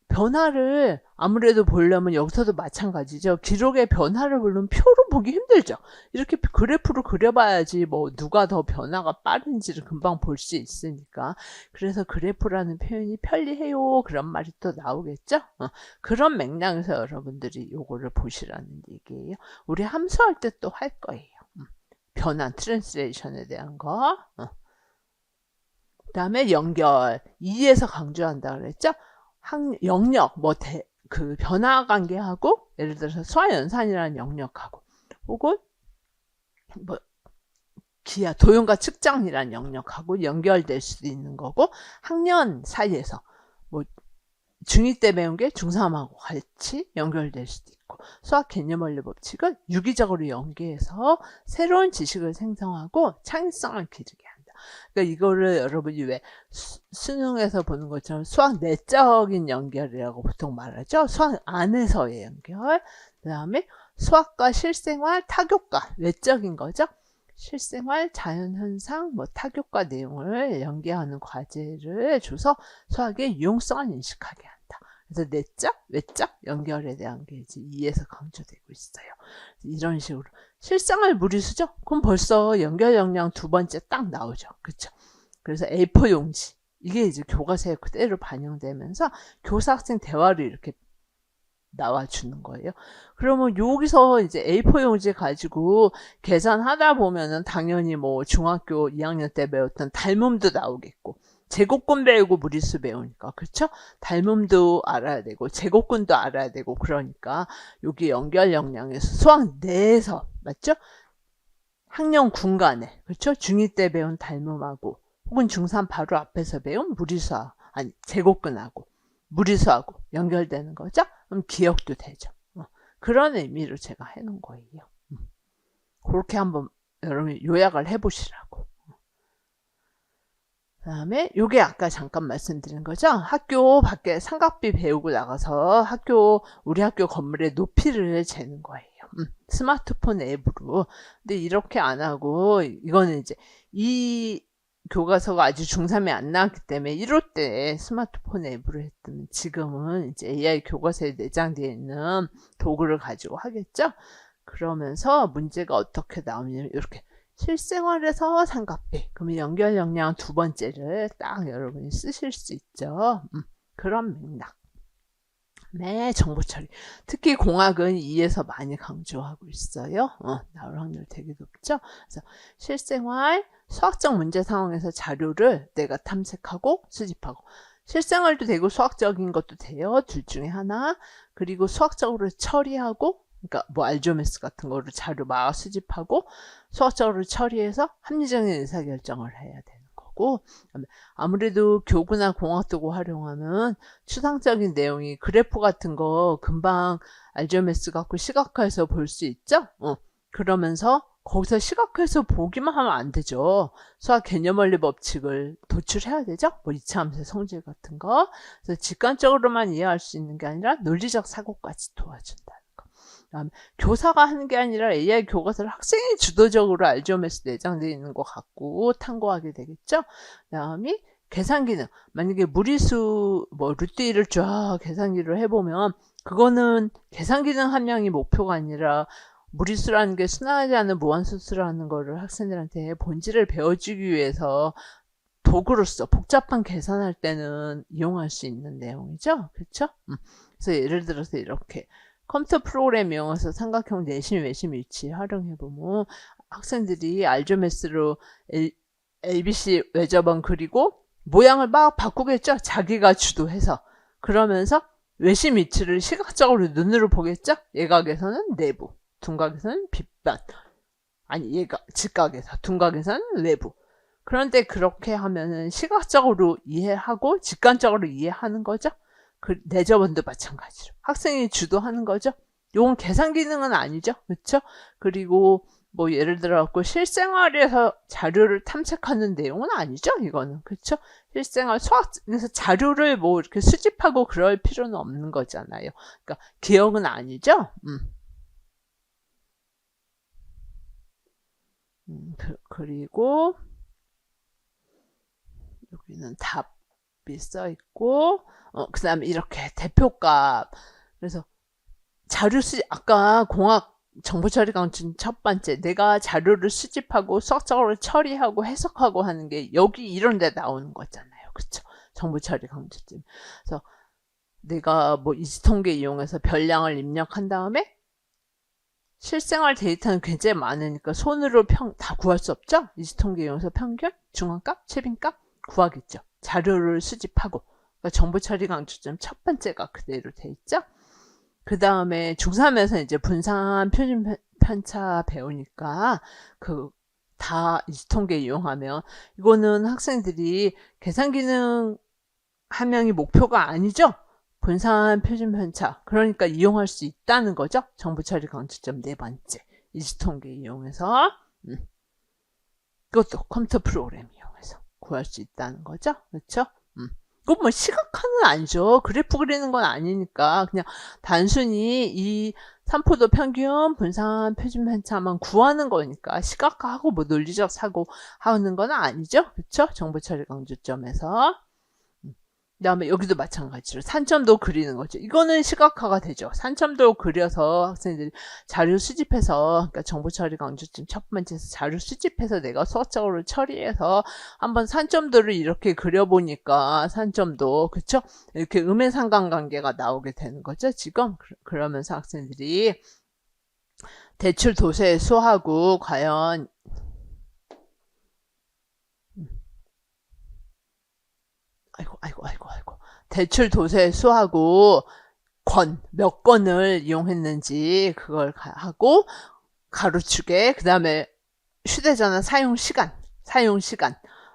변화를 아무래도 보려면 여기서도 마찬가지죠. 기록의 변화를 보려면 표로 보기 힘들죠. 이렇게 그래프로 그려봐야지 뭐 누가 더 변화가 빠른지를 금방 볼 수 있으니까. 그래서 그래프라는 표현이 편리해요. 그런 말이 또 나오겠죠. 그런 맥락에서 여러분들이 요거를 보시라는 얘기예요. 우리 함수할 때 또 할 거예요. 변환, 트랜스레이션에 대한 거. 그 다음에 연결. 2에서 강조한다 그랬죠. 영역, 그 변화 관계하고, 예를 들어서 수화연산이라는 영역하고, 혹은, 기하, 도형과 측정이란 영역하고 연결될 수도 있는 거고, 학년 사이에서 뭐 중2 때 배운 게 중3하고 같이 연결될 수도 있고, 수학 개념 원리 법칙을 유기적으로 연계해서 새로운 지식을 생성하고 창의성을 기르게 한다. 그러니까 이거를 여러분이 왜 수능에서 보는 것처럼 수학 내적인 연결이라고 보통 말하죠. 수학 안에서의 연결. 그 다음에 수학과 실생활, 타교과, 외적인 거죠. 실생활, 자연현상, 타교과 내용을 연계하는 과제를 줘서 수학의 유용성을 인식하게 한다. 그래서 내적, 외적 연결에 대한 게 이제 2에서 강조되고 있어요. 이런 식으로. 실생활 무리수죠? 그럼 벌써 연결 역량 2번째 딱 나오죠. 그쵸? 그래서 A4 용지. 이게 이제 교과서에 그대로 반영되면서 교사 학생 대화를 이렇게 나와주는 거예요. 그러면 여기서 이제 A4 용지 가지고 계산하다 보면은 당연히 뭐 중학교 2학년 때 배웠던 닮음도 나오겠고, 제곱근 배우고 무리수 배우니까, 그쵸? 닮음도 알아야 되고 제곱근도 알아야 되고, 그러니까 여기 연결 역량에서 수학 내에서, 맞죠? 학년 군간에, 그쵸? 중2 때 배운 닮음하고 혹은 중3 바로 앞에서 배운 무리수, 아니 제곱근하고 무리수하고 연결되는 거죠? 그럼 기억도 되죠. 그런 의미로 제가 해놓은 거예요. 그렇게 한번 여러분 요약을 해보시라고. 그 다음에 요게 아까 잠깐 말씀드린 거죠. 학교 밖에 삼각비 배우고 나가서 우리 학교 건물의 높이를 재는 거예요. 스마트폰 앱으로. 근데 이렇게 안 하고, 이거는 이제 이 교과서가 아직 중3에 안 나왔기 때문에 1호 때 스마트폰 앱으로 했더니 지금은 이제 AI 교과서에 내장되어 있는 도구를 가지고 하겠죠. 그러면서 문제가 어떻게 나오냐면 이렇게 실생활에서 삼각비, 그러면 연결 역량 2번째를 딱 여러분이 쓰실 수 있죠. 그런 맥락. 네, 정보 처리. 특히 공학은 2에서 많이 강조하고 있어요. 나올 확률 되게 높죠. 그래서 실생활, 수학적 문제 상황에서 자료를 내가 탐색하고 수집하고, 실생활도 되고 수학적인 것도 돼요. 둘 중에 하나. 그리고 수학적으로 처리하고, 그러니까 뭐 알조메스 같은 거를 자료 막 수집하고 수학적으로 처리해서 합리적인 의사결정을 해야 되는 거고, 아무래도 교구나 공학도구 활용하면 추상적인 내용이 그래프 같은 거 금방 알조메스 갖고 시각화해서 볼 수 있죠. 그러면서 거기서 시각화해서 보기만 하면 안 되죠. 수학 개념 원리 법칙을 도출해야 되죠. 뭐 이차함수 성질 같은 거. 그래서 직관적으로만 이해할 수 있는 게 아니라 논리적 사고까지 도와준다는 거. 그다음에 교사가 하는 게 아니라 AI 교과서를 학생이 주도적으로 알조메스 내장되어 있는 것 갖고 탐구하게 되겠죠. 그다음에 계산 기능. 만약에 무리수 루트 1을 쫙 계산기로 해보면 그거는 계산 기능 함량이 목표가 아니라 무리수라는 게 순환하지 않는 무한수수라는 거를 학생들한테 본질을 배워주기 위해서 도구로서 복잡한 계산할 때는 이용할 수 있는 내용이죠. 그렇죠? 그래서 예를 들어서 이렇게 컴퓨터 프로그램 이용해서 삼각형 내심, 외심 위치 활용해보면 학생들이 알조메스로 ABC 외접원 그리고 모양을 막 바꾸겠죠. 자기가 주도해서. 그러면서 외심 위치를 시각적으로 눈으로 보겠죠. 예각에서는 내부, 둔각에서는 빗변, 아니 직각에서, 둔각에서는 외부. 그런데 그렇게 하면은 시각적으로 이해하고 직관적으로 이해하는 거죠. 그 내접원도 마찬가지로 학생이 주도하는 거죠. 이건 계산 기능은 아니죠. 그렇죠? 그리고 뭐 예를 들어 갖고 실생활에서 자료를 탐색하는 내용은 아니죠. 이거는. 그렇죠? 실생활 수학에서 자료를 뭐 이렇게 수집하고 그럴 필요는 없는 거잖아요. 그러니까 기억은 아니죠. 그리고 여기는 답이 써 있고, 그 다음에 이렇게 대표값. 그래서 자료 아까 공학 정보 처리 강좌 첫 번째, 내가 자료를 수집하고 수학적으로 처리하고 해석하고 하는 게 여기 이런 데 나오는 거잖아요. 그쵸? 정보 처리 강좌쯤. 그래서 내가 뭐 이지통계 이용해서 별량을 입력한 다음에 실생활 데이터는 굉장히 많으니까 손으로 다 구할 수 없죠? 이지통계 이용해서 평균, 중앙값, 최빈값 구하겠죠. 자료를 수집하고. 그러니까 정보 처리 강조점 첫 번째가 그대로 돼 있죠. 그 다음에 중3에서 이제 분산 표준 편차 배우니까 그 다 이지통계 이용하면 이거는 학생들이 계산기능 함량이 목표가 아니죠. 분산 표준 편차. 그러니까 이용할 수 있다는 거죠. 정보 처리 강조점 네 번째. 이지통계 이용해서 이것도 컴퓨터 프로그램 이용해서 구할 수 있다는 거죠. 그렇죠? 이건 뭐 시각화는 아니죠. 그래프 그리는 건 아니니까 그냥 단순히 이 산포도 평균 분산 표준 편차만 구하는 거니까 시각화하고 뭐 논리적 사고 하는 건 아니죠. 그렇죠? 정보 처리 강조점에서. 그 다음에 여기도 마찬가지로 산점도 그리는 거죠. 이거는 시각화가 되죠. 산점도 그려서 학생들이 자료 수집해서, 그러니까 정보 처리 강조점 첫 번째에서 자료 수집해서 내가 수학적으로 처리해서 한번 산점도를 이렇게 그려보니까 산점도, 그쵸? 이렇게 음의 상관관계가 나오게 되는 거죠. 지금 그러면서 학생들이 대출 도세 수하고 과연 아이고. 대출 도세 수하고 몇 건을 이용했는지 그걸 하고 가로축에 그 다음에 휴대전화 사용 시간.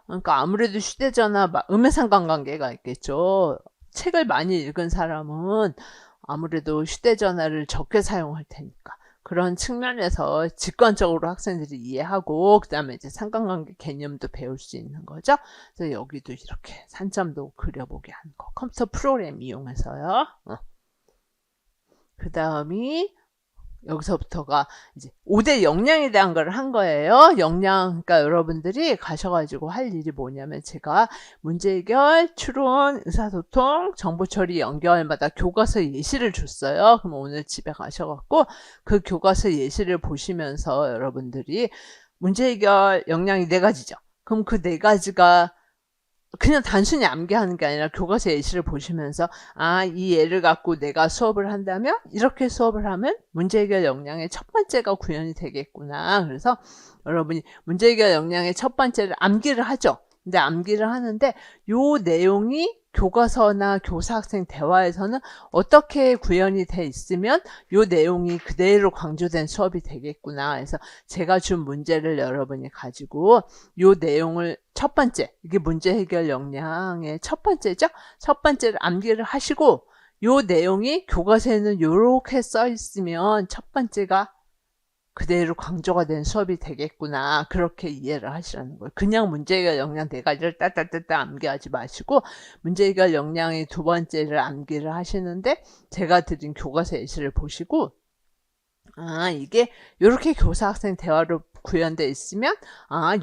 그러니까 아무래도 휴대전화 음의 상관관계가 있겠죠. 책을 많이 읽은 사람은 아무래도 휴대전화를 적게 사용할 테니까. 그런 측면에서 직관적으로 학생들이 이해하고 그 다음에 이제 상관관계 개념도 배울 수 있는 거죠. 그래서 여기도 이렇게 산점도 그려보게 하는 거. 컴퓨터 프로그램 이용해서요. 그 다음이 여기서부터가 이제 5대 역량에 대한 걸 한 거예요. 역량, 그러니까 여러분들이 가셔가지고 할 일이 뭐냐면 제가 문제 해결, 추론, 의사소통, 정보처리 연결마다 교과서 예시를 줬어요. 그럼 오늘 집에 가셔갖고 그 교과서 예시를 보시면서 여러분들이 문제 해결 역량이 4가지죠. 그럼 그 4가지가 그냥 단순히 암기하는 게 아니라 교과서 예시를 보시면서 이 예를 갖고 내가 수업을 한다면 이렇게 수업을 하면 문제 해결 역량의 첫 번째가 구현이 되겠구나. 그래서 여러분이 문제 해결 역량의 첫 번째를 암기를 하죠. 근데 암기를 하는데 요 내용이 교과서나 교사 학생 대화에서는 어떻게 구현이 돼 있으면 요 내용이 그대로 강조된 수업이 되겠구나. 그래서 제가 준 문제를 여러분이 가지고 요 내용을 첫 번째, 이게 문제 해결 역량의 첫 번째죠. 첫 번째를 암기를 하시고 요 내용이 교과서에는 요렇게 써 있으면 첫 번째가 그대로 강조가 된 수업이 되겠구나. 그렇게 이해를 하시라는 거예요. 그냥 문제 해결 역량 4가지를 따따따따 암기하지 마시고 문제 해결 역량의 두 번째를 암기를 하시는데 제가 드린 교과서 예시를 보시고 이게 이렇게 교사 학생 대화로 구현되어 있으면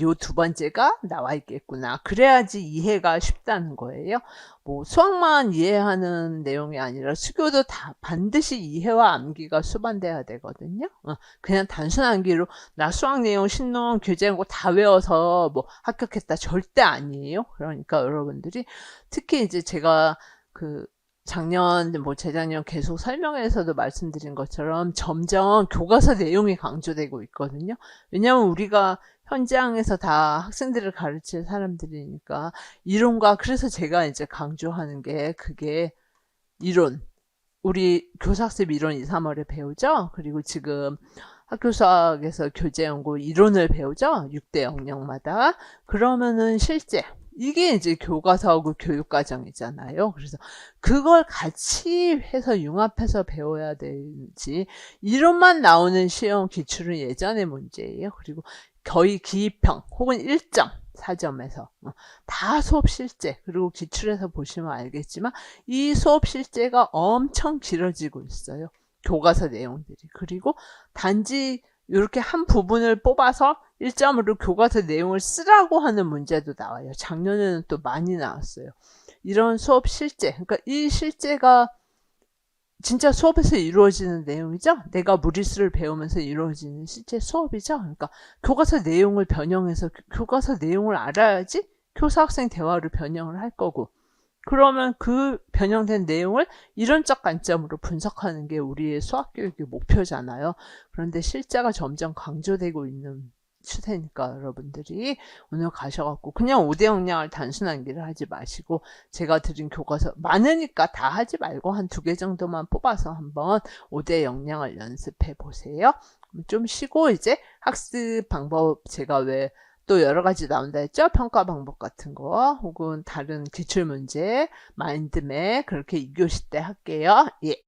요 두 번째가 나와 있겠구나. 그래야지 이해가 쉽다는 거예요. 뭐 수학만 이해하는 내용이 아니라 수교도 다 반드시 이해와 암기가 수반돼야 되거든요. 그냥 단순 암기로 나 수학 내용 신론 교재한 거 다 외워서 뭐 합격했다 절대 아니에요. 그러니까 여러분들이 특히 이제 제가 작년, 재작년 계속 설명회에서도 말씀드린 것처럼 점점 교과서 내용이 강조되고 있거든요. 왜냐하면 우리가 현장에서 다 학생들을 가르칠 사람들이니까 이론과 그래서 제가 이제 강조하는 게 그게 이론. 우리 교사학습 이론 2, 3월에 배우죠? 그리고 지금 학교 수학에서 교재 연구 이론을 배우죠? 6대 영역마다. 그러면은 실제 이게 이제 교과서하고 교육과정이잖아요. 그래서 그걸 같이 해서 융합해서 배워야 되지 이론만 나오는 시험 기출은 예전의 문제예요. 그리고 거의 기입형 혹은 1점 4점에서 다 수업 실제 그리고 기출에서 보시면 알겠지만 이 수업 실제가 엄청 길어지고 있어요. 교과서 내용들이. 그리고 단지 이렇게 한 부분을 뽑아서 1점으로 교과서 내용을 쓰라고 하는 문제도 나와요. 작년에는 또 많이 나왔어요. 이런 수업 실제, 그러니까 이 실제가 진짜 수업에서 이루어지는 내용이죠. 내가 무리수를 배우면서 이루어지는 실제 수업이죠. 그러니까 교과서 내용을 변형해서 교과서 내용을 알아야지 교사 학생 대화를 변형을 할 거고 그러면 그 변형된 내용을 이론적 관점으로 분석하는 게 우리의 수학교육의 목표잖아요. 그런데 실제가 점점 강조되고 있는 추세니까 여러분들이 오늘 가셔갖고 그냥 5대 역량을 단순 암기를 하지 마시고 제가 드린 교과서 많으니까 다 하지 말고 한 2개 정도만 뽑아서 한번 5대 역량을 연습해 보세요. 좀 쉬고 이제 학습 방법 제가 왜 또 여러 가지 나온다 했죠? 평가 방법 같은 거 혹은 다른 기출문제, 마인드맵 그렇게 2교시 때 할게요. 예.